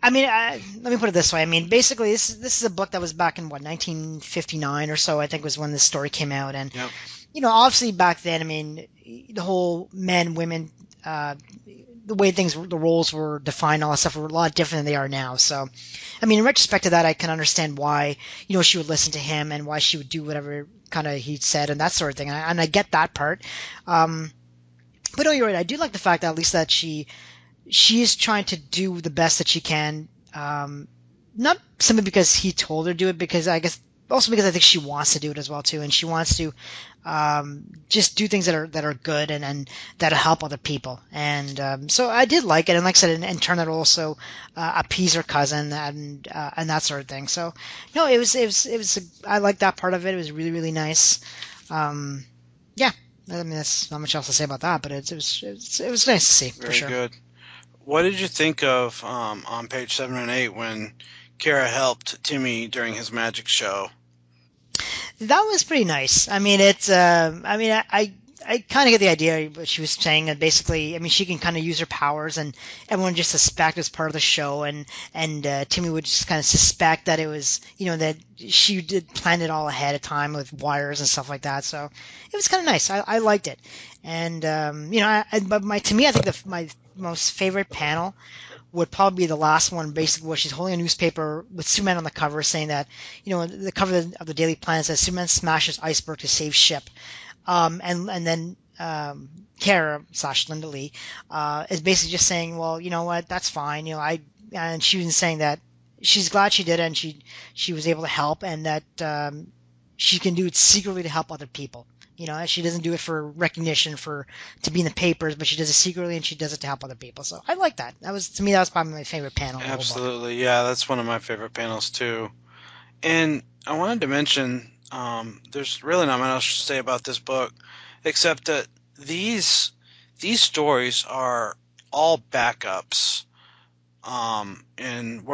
let me put it this way. I mean, basically, this is a book that was back in 1959 or so, I think, was when this story came out. And obviously back then, I mean, the whole men, women, the way the roles were defined, all that stuff were a lot different than they are now. So, I mean, in retrospect to that, I can understand why she would listen to him and why she would do whatever kind of he said and that sort of thing. And I get that part. But no, you're right. I do like the fact that at least that she is trying to do the best that she can, not simply because he told her to do it, because I guess also because I think she wants to do it as well too, and she wants to just do things that are good and that'll help other people. And so I did like it, and like I said, in turn, it'll also appease her cousin and that sort of thing. So no, it was I like that part of it. It was really, really nice. Yeah, I mean, that's not much else to say about that, but it was nice to see. Very for sure. Good. What did you think of on page 7 and 8 when Kara helped Timmy during his magic show? That was pretty nice. I mean, I kind of get the idea what she was saying, that basically, I mean, she can kind of use her powers, and everyone just suspect as part of the show, and Timmy would just kind of suspect that it was, that she did plan it all ahead of time with wires and stuff like that. So it was kind of nice. I liked it, and but to me, I think my most favorite panel would probably be the last one, basically, where she's holding a newspaper with Superman on the cover, saying that, the cover of the Daily Planet says Superman smashes iceberg to save ship. And then Kara / Linda Lee is basically just saying, well, you know what, that's fine. And she was saying that she's glad she did it, and she was able to help, and that she can do it secretly to help other people. She doesn't do it for recognition, to be in the papers, but she does it secretly, and she does it to help other people. So I like that. That was probably my favorite panel. Absolutely, yeah, that's one of my favorite panels too. And I wanted to mention, there's really not much else to say about this book, except that these stories are all backups. And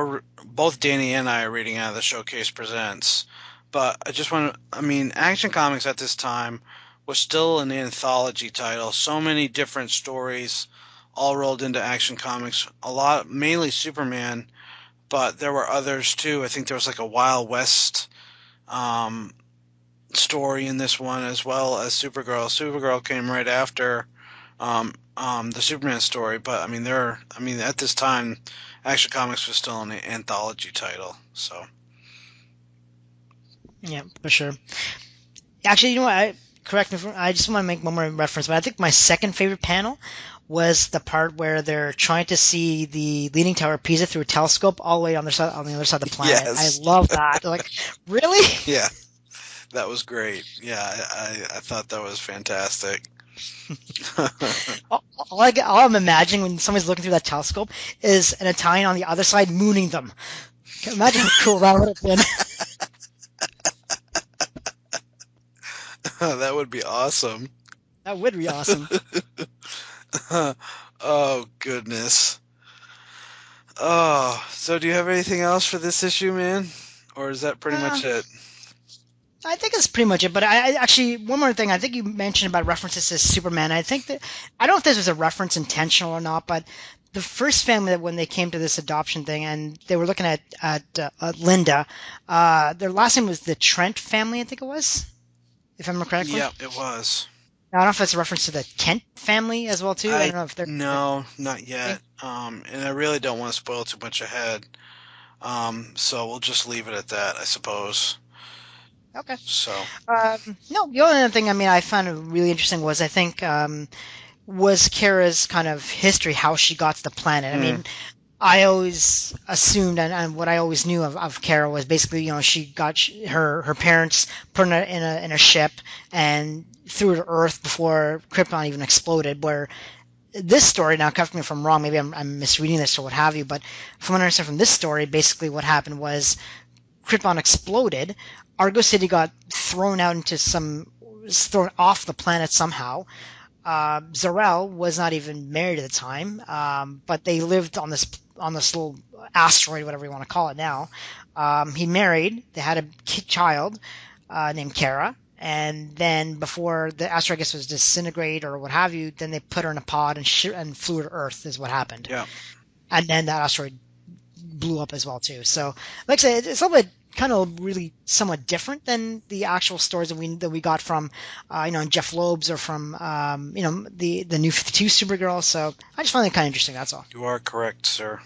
both Danny and I are reading out of the Showcase Presents. But Action Comics at this time was still an anthology title. So many different stories all rolled into Action Comics. A lot, mainly Superman, but there were others too. I think there was like a Wild West story in this one, as well as Supergirl. Supergirl came right after the Superman story, but at this time, Action Comics was still an anthology title. So Yeah, for sure. Actually, you know what? Correct me I just want to make one more reference, but I think my second favorite panel was the part where they're trying to see the Leaning Tower of Pisa through a telescope all the way on the other side of the planet. Yes. I love that. Like, really? Yeah, that was great. Yeah, I thought that was fantastic. all I'm imagining when somebody's looking through that telescope is an Italian on the other side mooning them. Imagine how cool that would have been. That would be awesome. That would be awesome. Oh, goodness. Oh, so do you have anything else for this issue, man? Or is that pretty much it? I think that's pretty much it, but I actually, one more thing, I think you mentioned about references to Superman. I think that, I don't know if this was a reference intentional or not, but the first family that when they came to this adoption thing and they were looking at Linda, their last name was the Trent family, I think it was, if I remember correctly. Yep, it was. I don't know if it's a reference to the Kent family as well, too. I don't know if they're... No, not yet. And I really don't want to spoil too much ahead. So we'll just leave it at that, I suppose. Okay. So. No, the only other thing I found really interesting was was Kara's kind of history, how she got to the planet. I mean, I always assumed, and what I always knew of Kara was basically, she got her parents put her in a ship and threw her to Earth before Krypton even exploded. Where this story, now correct me if I'm wrong, maybe I'm misreading this or what have you, but from what I understand from this story, basically what happened was Krypton exploded. Argo City got thrown off the planet somehow. Zor-El was not even married at the time, but they lived on this little asteroid, whatever you want to call it now. He married. They had a child named Kara, and then before the asteroid, I guess, was disintegrated or what have you, then they put her in a pod and flew her to Earth. Is what happened. Yeah. And then that asteroid blew up as well too. So, like I said, it's a little bit kind of really somewhat different than the actual stories that we got from Jeff Loeb's or from the New 52 Supergirl. So I just find it kind of interesting. That's all. You are correct, sir.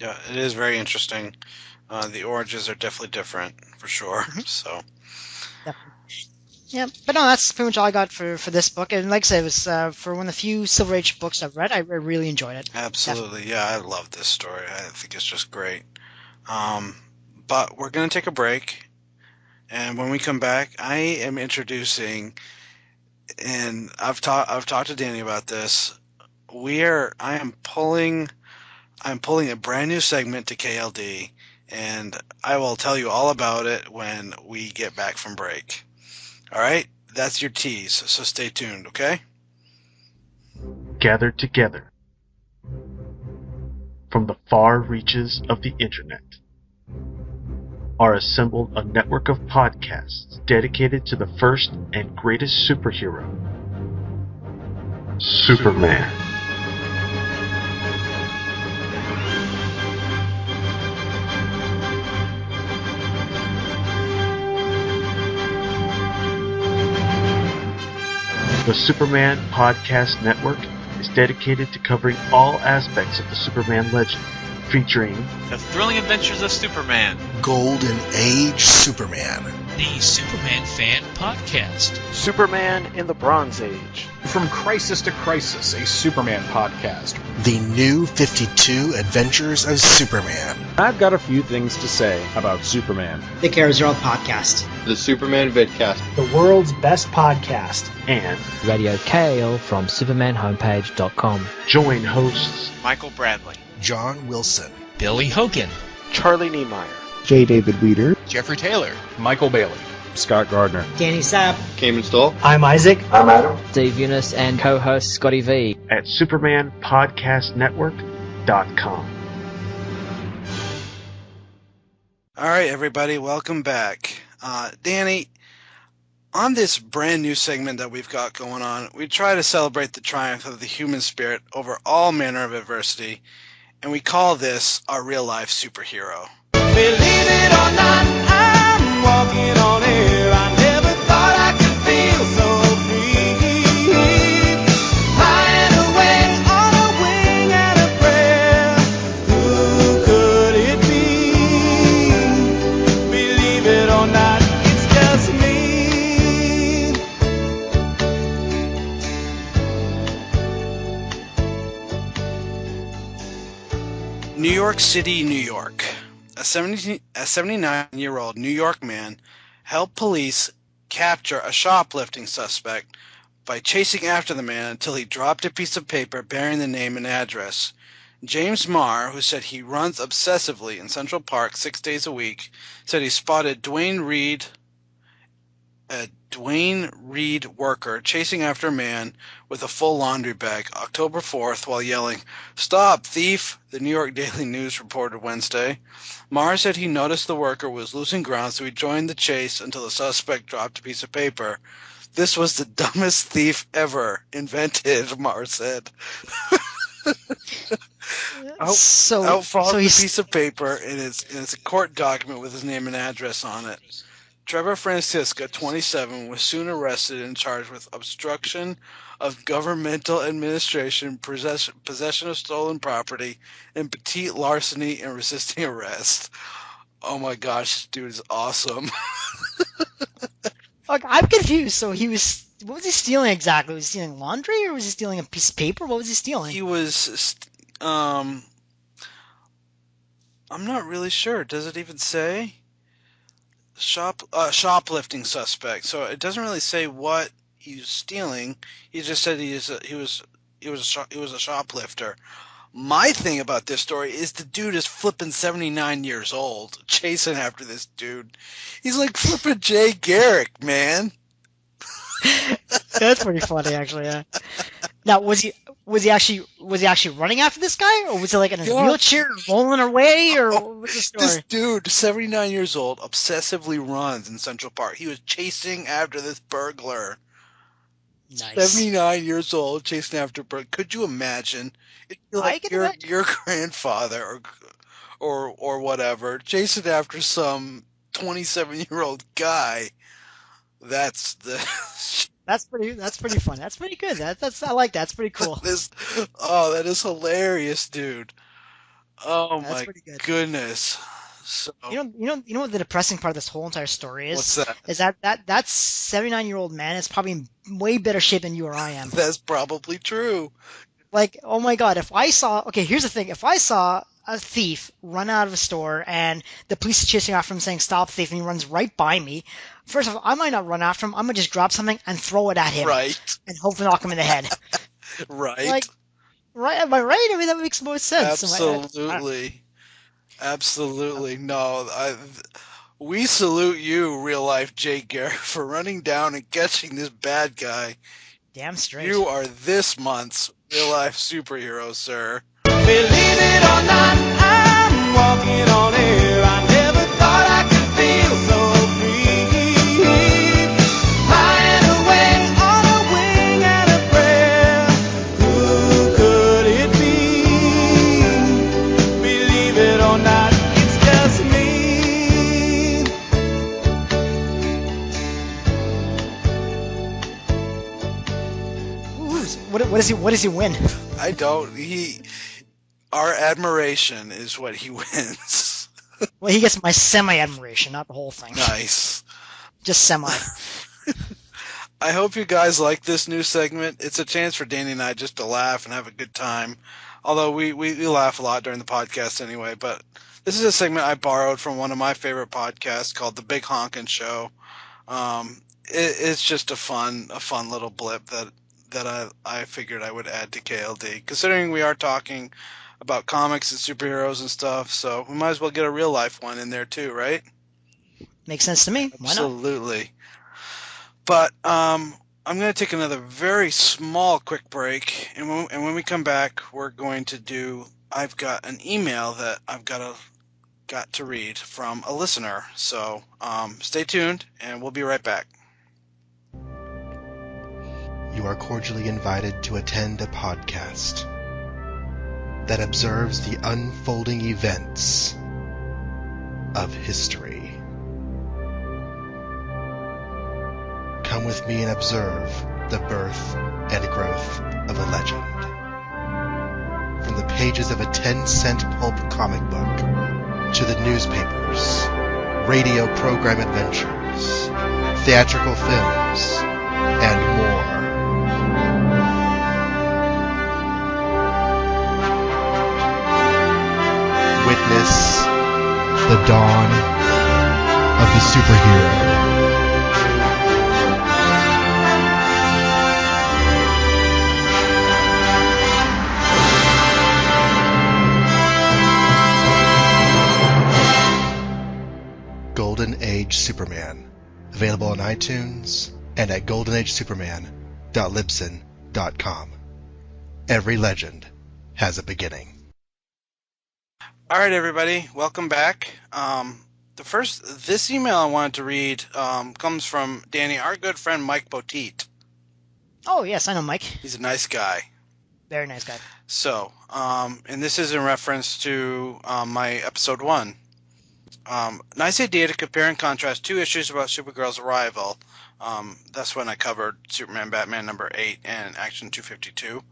Yeah, it is very interesting. The origins are definitely different for sure. Mm-hmm. So. Definitely. Yeah, but no, that's pretty much all I got for this book. And like I said, it was for one of the few Silver Age books I've read. I really enjoyed it. Absolutely. Definitely. Yeah, I love this story. I think it's just great. But we're going to take a break, and when we come back, I am introducing, and I've talked to Danny about this. I'm pulling a brand new segment to KLD, and I will tell you all about it when we get back from break. All right, that's your tease, so stay tuned, okay? Gathered together from the far reaches of the internet are assembled a network of podcasts dedicated to the first and greatest superhero, Superman. The Superman Podcast Network is dedicated to covering all aspects of the Superman legend, featuring The Thrilling Adventures of Superman, Golden Age Superman, the Superman Fan Podcast, Superman in the Bronze Age, From Crisis to Crisis, a Superman podcast, The New 52 Adventures of Superman. I've got a few things to say about Superman. The Kral Podcast, the Superman Vidcast, the world's best podcast, and Radio KL from SupermanHomepage.com. Join hosts Michael Bradley, John Wilson, Billy Hogan, Charlie Niemeyer, J. David Weeder, Jeffrey Taylor, Michael Bailey, Scott Gardner, Danny Sabb, Cayman Stoll. I'm Isaac. I'm Adam. Steve Eunice and co-host Scotty V at SupermanPodcastNetwork.com. All right, everybody, welcome back. Danny, on this brand new segment that we've got going on, we try to celebrate the triumph of the human spirit over all manner of adversity, and we call this our real-life superhero. Believe it or not, I'm walking on air. I never thought I could feel so free. Flying away on a wing and a prayer. Who could it be? Believe it or not, it's New York City, New York. A 79-year-old New York man helped police capture a shoplifting suspect by chasing after the man until he dropped a piece of paper bearing the name and address. James Marr, who said he runs obsessively in Central Park 6 days a week, said he spotted Dwayne Reed worker chasing after a man with a full laundry bag October 4th while yelling, "Stop, thief!" the New York Daily News reported Wednesday. Marr said he noticed the worker was losing ground, so he joined the chase until the suspect dropped a piece of paper. "This was the dumbest thief ever invented," Marr said. Out falls a piece of paper, and it's a court document with his name and address on it. Trevor Francisca, 27, was soon arrested and charged with obstruction of governmental administration, possession of stolen property, and petite larceny and resisting arrest. Oh my gosh, this dude is awesome. Look, I'm confused. So what was he stealing exactly? Was he stealing laundry, or was he stealing a piece of paper? What was he stealing? He was, I'm not really sure. Does it even say? Shoplifting suspect. So it doesn't really say what he was stealing. He just said he was a shoplifter. My thing about this story is the dude is flipping 79 years old, chasing after this dude. He's like flipping Jay Garrick, man. That's pretty funny, actually. Yeah. Now, was he actually running after this guy, or was he like in his wheelchair rolling away, or what was the story? This dude, 79 years old, obsessively runs in Central Park. He was chasing after this burglar. Nice. 79 years old, chasing after a burglar. Could you imagine? It'd be like your grandfather or whatever chasing after some 27-year-old guy. That's pretty fun. That's pretty good. I like that. That's pretty cool. That is hilarious, dude. Oh my goodness. So, you know what the depressing part of this whole entire story is? What's that? Is that 79-year-old man is probably in way better shape than you or I am. That's probably true. Like, oh my god, here's the thing. If I saw a thief run out of a store and the police is chasing after him saying, "Stop, thief," and he runs right by me, first of all, I might not run after him. I'm going to just grab something and throw it at him. Right. And hopefully knock him in the head. Right. Right? Am I right? I mean, that makes more sense. Absolutely. Absolutely. No, we salute you, real-life Jay Garrick, for running down and catching this bad guy. Damn straight. You are this month's real-life superhero, sir. Believe it or not, I'm walking on air. I never thought I could feel so free. Flying away on a wing and a prayer. Who could it be? Believe it or not, it's just me. What does he win? I don't. Our admiration is what he wins. Well, he gets my semi-admiration, not the whole thing. Nice. Just semi. I hope you guys like this new segment. It's a chance for Danny and I just to laugh and have a good time. Although we laugh a lot during the podcast anyway. But this is a segment I borrowed from one of my favorite podcasts called The Big Honkin' Show. It's just a fun little blip that I figured I would add to KLD. Considering we are talking about comics and superheroes and stuff, so we might as well get a real life one in there too, right? Makes sense to me. Why not? Absolutely. But I'm going to take another very small quick break, and when we come back, we're going to do. I've got an email that I've got to read from a listener, so stay tuned, and we'll be right back. You are cordially invited to attend a podcast that observes the unfolding events of history. Come with me and observe the birth and growth of a legend. From the pages of a 10-cent pulp comic book to the newspapers, radio program adventures, theatrical films, and more. this, the dawn of the superhero. Golden Age Superman. Available on iTunes and at goldenagesuperman.libsyn.com. Every legend has a beginning. All right, everybody, welcome back. This email I wanted to read comes from Danny, our good friend Mike Poteet. Oh, yes, I know Mike. He's a nice guy. Very nice guy. So, and this is in reference to my episode 1. Nice idea to compare and contrast 2 issues about Supergirl's arrival. That's when I covered Superman Batman number 8 and Action 252.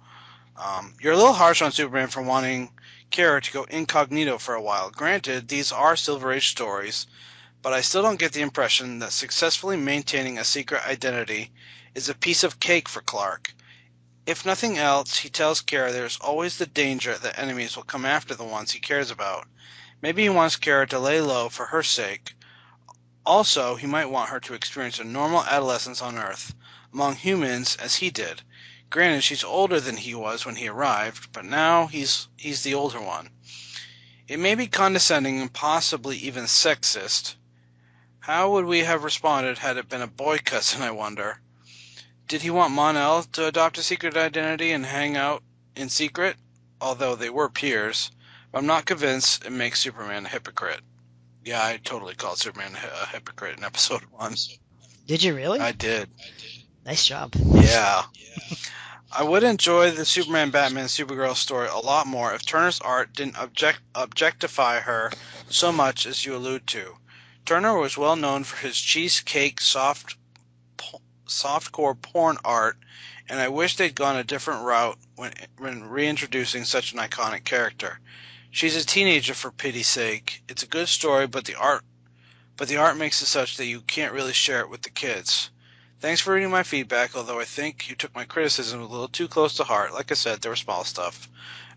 You're a little harsh on Superman for wanting Kara to go incognito for a while. Granted, these are Silver Age stories, but I still don't get the impression that successfully maintaining a secret identity is a piece of cake for Clark. If nothing else, he tells Kara there's always the danger that enemies will come after the ones he cares about. Maybe he wants Kara to lay low for her sake. Also, he might want her to experience a normal adolescence on Earth, among humans as he did. Granted, she's older than he was when he arrived, but now he's the older one. It may be condescending and possibly even sexist. How would we have responded had it been a boy cousin, I wonder? Did he want Mon-El to adopt a secret identity and hang out in secret? Although they were peers. I'm not convinced it makes Superman a hypocrite. Yeah, I totally called Superman a hypocrite in episode 1. Did you really? I did. Nice job. Yeah. I would enjoy the Superman Batman Supergirl story a lot more if Turner's art didn't objectify her so much as you allude to. Turner was well known for his cheesecake softcore porn art, and I wish they'd gone a different route when reintroducing such an iconic character. She's a teenager, for pity's sake. It's a good story, but the art makes it such that you can't really share it with the kids. Thanks for reading my feedback, although I think you took my criticism a little too close to heart. Like I said, there was small stuff.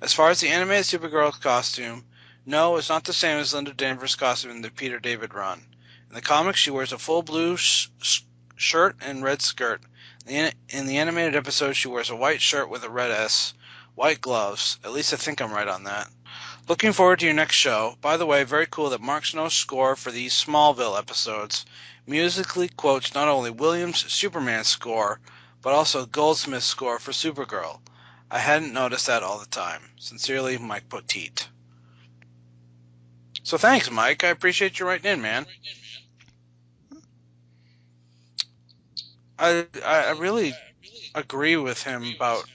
As far as the animated Supergirl costume, no, it's not the same as Linda Danvers' costume in the Peter David run. In the comics, she wears a full blue shirt and red skirt. In the animated episode, she wears a white shirt with a red S, white gloves. At least I think I'm right on that. Looking forward to your next show. By the way, very cool that Mark Snow's score for these Smallville episodes musically quotes not only Williams' Superman score, but also Goldsmith's score for Supergirl. I hadn't noticed that all the time. Sincerely, Mike Poteet. So thanks, Mike. I appreciate you writing in, man. I really agree with him about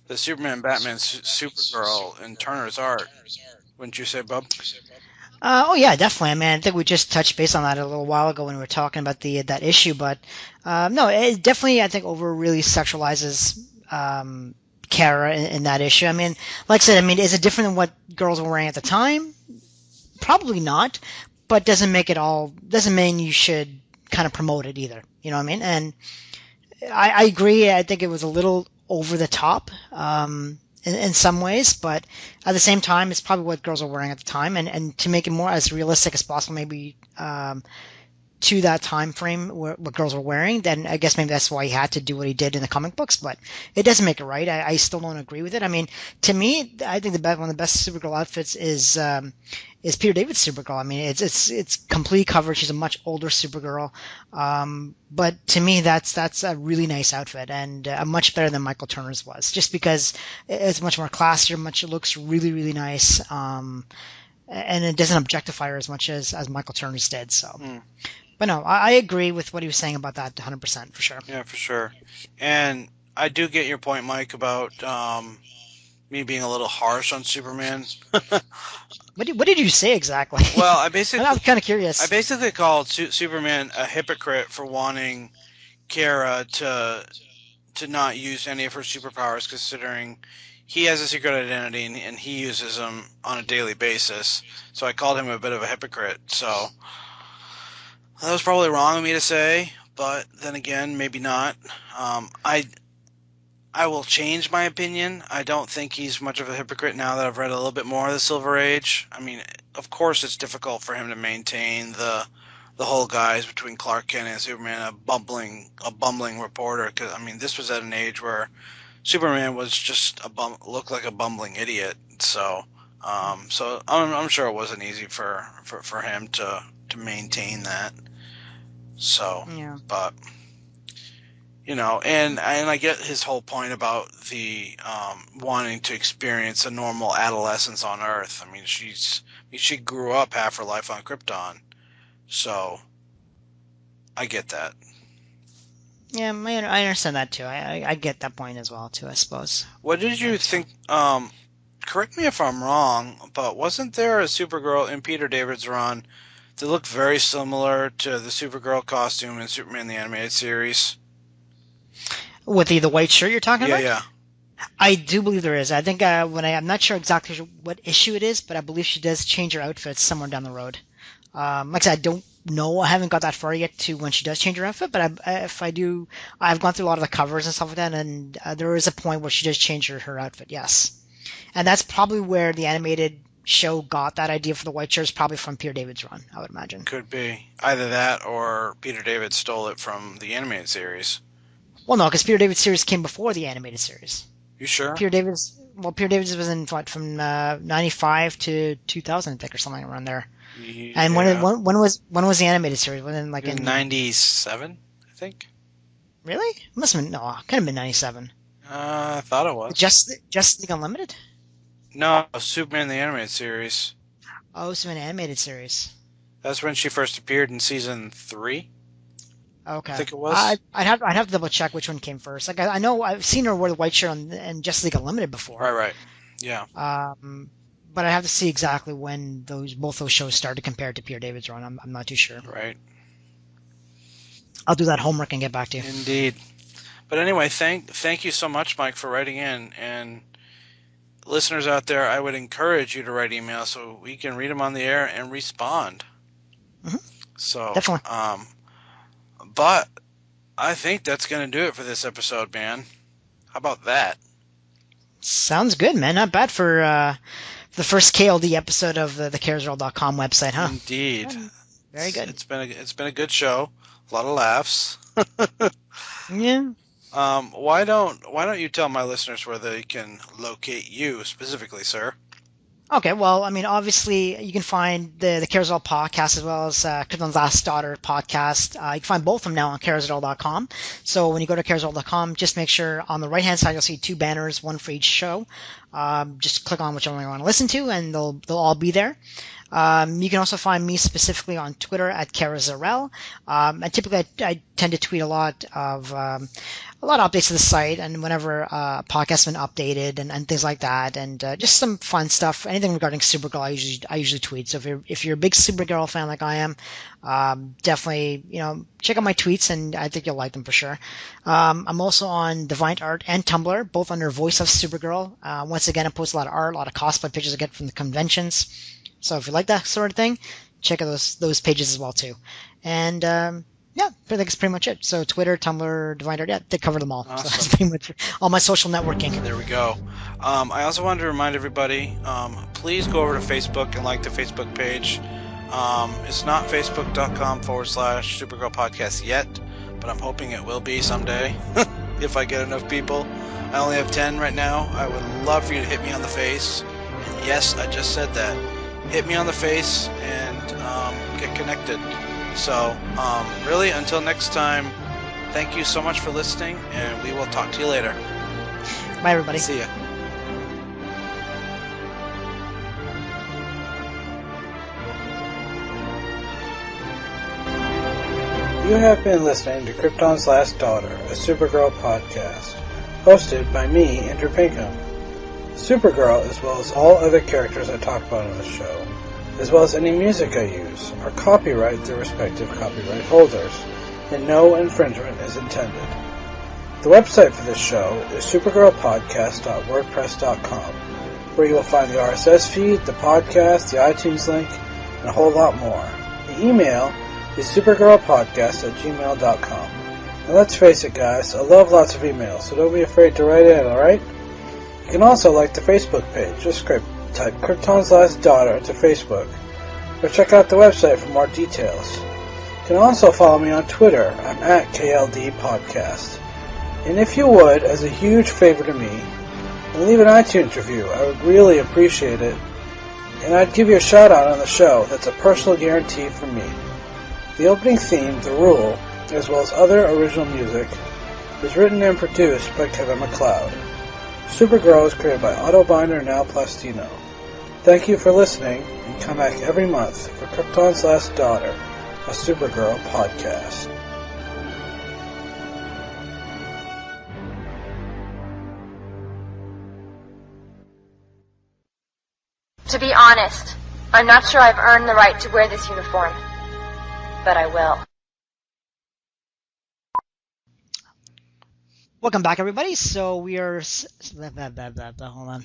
the Superman Batman Supergirl and Turner's art. Wouldn't you say, Bub? Oh yeah, definitely. I mean, I think we just touched base on that a little while ago when we were talking about that issue. But no, it definitely, I think, really sexualizes Kara in that issue. I mean, like I said, I mean, is it different than what girls were wearing at the time? Probably not. But doesn't mean you should kind of promote it either. You know what I mean? And I agree. I think it was a little over the top in some ways, but at the same time, it's probably what girls are wearing at the time, and to make it more as realistic as possible, maybe to that time frame what girls were wearing, then I guess maybe that's why he had to do what he did in the comic books, but it doesn't make it right. I still don't agree with it. I mean, to me, I think one of the best Supergirl outfits is Peter David's Supergirl. I mean, it's complete coverage. She's a much older Supergirl, but to me, that's a really nice outfit and much better than Michael Turner's was, just because it's much more classier. It looks really, really nice, and it doesn't objectify her as much as Michael Turner's did. So. But no, I agree with what he was saying about that 100% for sure. Yeah, for sure. And I do get your point, Mike, about me being a little harsh on Superman. What did you say exactly? Well, I'm kind of curious. I basically called Superman a hypocrite for wanting Kara to not use any of her superpowers, considering he has a secret identity and he uses them on a daily basis. So I called him a bit of a hypocrite. So that was probably wrong of me to say, but then again, maybe not. I will change my opinion. I don't think he's much of a hypocrite now that I've read a little bit more of the Silver Age. I mean, of course it's difficult for him to maintain the whole guys between Clark Kent and Superman, a bumbling reporter. Because I mean, this was at an age where Superman was just looked like a bumbling idiot. So I'm sure it wasn't easy for him to maintain that. So, yeah. But and I get his whole point about the wanting to experience a normal adolescence on Earth. I mean, she grew up half her life on Krypton, so I get that. Yeah, I understand that too. I get that point as well too, I suppose. What did you think? Correct me if I'm wrong, but wasn't there a Supergirl in Peter David's run that looked very similar to the Supergirl costume in Superman the Animated Series? With the white shirt you're talking about? Yeah. I do believe there is. I think I'm not sure exactly what issue it is, but I believe she does change her outfit somewhere down the road. Like I said, I don't know. I haven't got that far yet to when she does change her outfit, but if I do, I've gone through a lot of the covers and stuff like that, and there is a point where she does change her outfit, yes. And that's probably where the animated show got that idea for the white shirts, probably from Peter David's run, I would imagine. Could be. Either that or Peter David stole it from the animated series. Well, no, because Peter David's series came before the animated series. You sure? Peter David's was in what, from 95 to 2000, I think, or something around there. Yeah. And when was the animated series? In 97, I think. Really? It must have been, no, it could have been 97. I thought it was. Just League Unlimited? No, Superman the Animated Series. Oh, Superman Animated Series. That's when she first appeared in season 3. Okay. I think it was. I'd have to double check which one came first. Like I know I've seen her wear the white shirt in Justice League Unlimited before. Right. Yeah. But I have to see exactly when both those shows started compared to Peter David's run. I'm not too sure. Right. I'll do that homework and get back to you. Indeed. But anyway, thank you so much, Mike, for writing in. And listeners out there, I would encourage you to write emails so we can read them on the air and respond. Mm-hmm. So definitely. But I think that's going to do it for this episode, man. How about that? Sounds good, man. Not bad for the first KLD episode of the KRSRL.com website, huh? Indeed. Very good. It's been a good show. A lot of laughs. Yeah. Why don't you tell my listeners where they can locate you specifically, sir? Okay, well, I mean, obviously, you can find the KRSRL podcast as well as Krypton's Last Daughter podcast. You can find both of them now on KRSRL.com. So when you go to KRSRL.com, just make sure on the right-hand side you'll see 2 banners, one for each show. Just click on whichever one you want to listen to, and they'll all be there. You can also find me specifically on Twitter at KRSRL. And typically I tend to tweet a lot of updates to the site, and whenever podcasts have been updated and things like that, and just some fun stuff. Anything regarding Supergirl, I usually tweet. So if you're a big Supergirl fan like I am, definitely check out my tweets, and I think you'll like them for sure. I'm also on DeviantArt and Tumblr, both under Voice of Supergirl. Once again, I post a lot of art, a lot of cosplay pictures I get from the conventions. So if you like that sort of thing, check out those pages as well too. And yeah, I think that's pretty much it. So Twitter, Tumblr, DeviantArt, yeah, they cover them all. Awesome. So that's pretty much all my social networking. There we go. I also wanted to remind everybody, please go over to Facebook and like the Facebook page. It's not facebook.com/Supergirl Podcast yet, but I'm hoping it will be someday if I get enough people. I only have 10 right now. I would love for you to hit me on the face. And yes, I just said that. Hit me on the face and get connected. So, really, until next time, thank you so much for listening, and we will talk to you later. Bye, everybody. See ya. You have been listening to Krypton's Last Daughter, a Supergirl podcast, hosted by me, Andrew Pinkham. Supergirl, as well as all other characters I talk about on the show, as well as any music I use, are copyright their respective copyright holders, and no infringement is intended. The website for this show is supergirlpodcast.wordpress.com, where you will find the RSS feed, the podcast, the iTunes link, and a whole lot more. The email is supergirlpodcast@gmail.com. And let's face it, guys, I love lots of emails, so don't be afraid to write in, alright? You can also like the Facebook page. Just type Krypton's Last Daughter to Facebook, or check out the website for more details. You can also follow me on Twitter. I'm at KLD Podcast. And if you would, as a huge favor to me, and leave an iTunes review, I would really appreciate it. And I'd give you a shout out on the show. That's a personal guarantee from me. The opening theme, The Rule, as well as other original music, is written and produced by Kevin McLeod. Supergirl is created by Otto and now Plastino. Thank you for listening, and come back every month for Krypton's Last Daughter, a Supergirl podcast. To be honest, I'm not sure I've earned the right to wear this uniform, but I will. Welcome back, everybody. So we are... Hold on.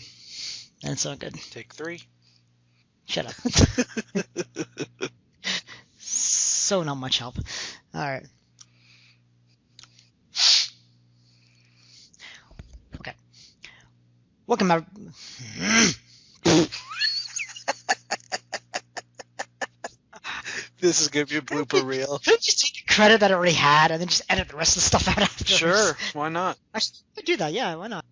That's so good. Take 3. Shut up. So not much help. All right. Okay. Welcome back. This is going to be a blooper reel. Could you just take the credit that I already had and then just edit the rest of the stuff out after? Sure, why not? I should do that, yeah, why not?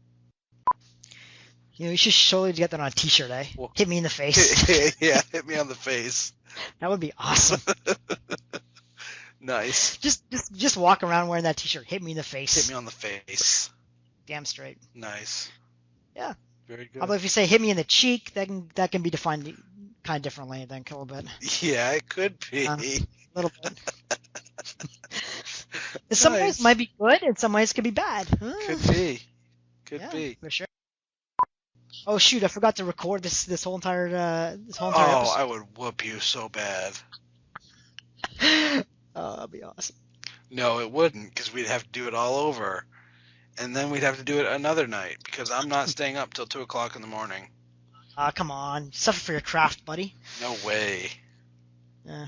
You know, you should surely get that on a t-shirt, eh? Well, hit me in the face. Yeah, hit me on the face. That would be awesome. Nice. Just walk around wearing that t-shirt. Hit me in the face. Hit me on the face. Damn straight. Nice. Yeah. Very good. Although if you say hit me in the cheek, that can be defined kind of differently, I think, a little bit. Yeah, it could be. A little bit. In some ways it might be good, in some ways it could be bad. Could be. Could be. For sure. Oh shoot! I forgot to record this whole entire episode. I would whoop you so bad. Oh, that'd be awesome. No, it wouldn't, because we'd have to do it all over, and then we'd have to do it another night because I'm not staying up till 2:00 in the morning. Come on, suffer for your craft, buddy. No way. Yeah.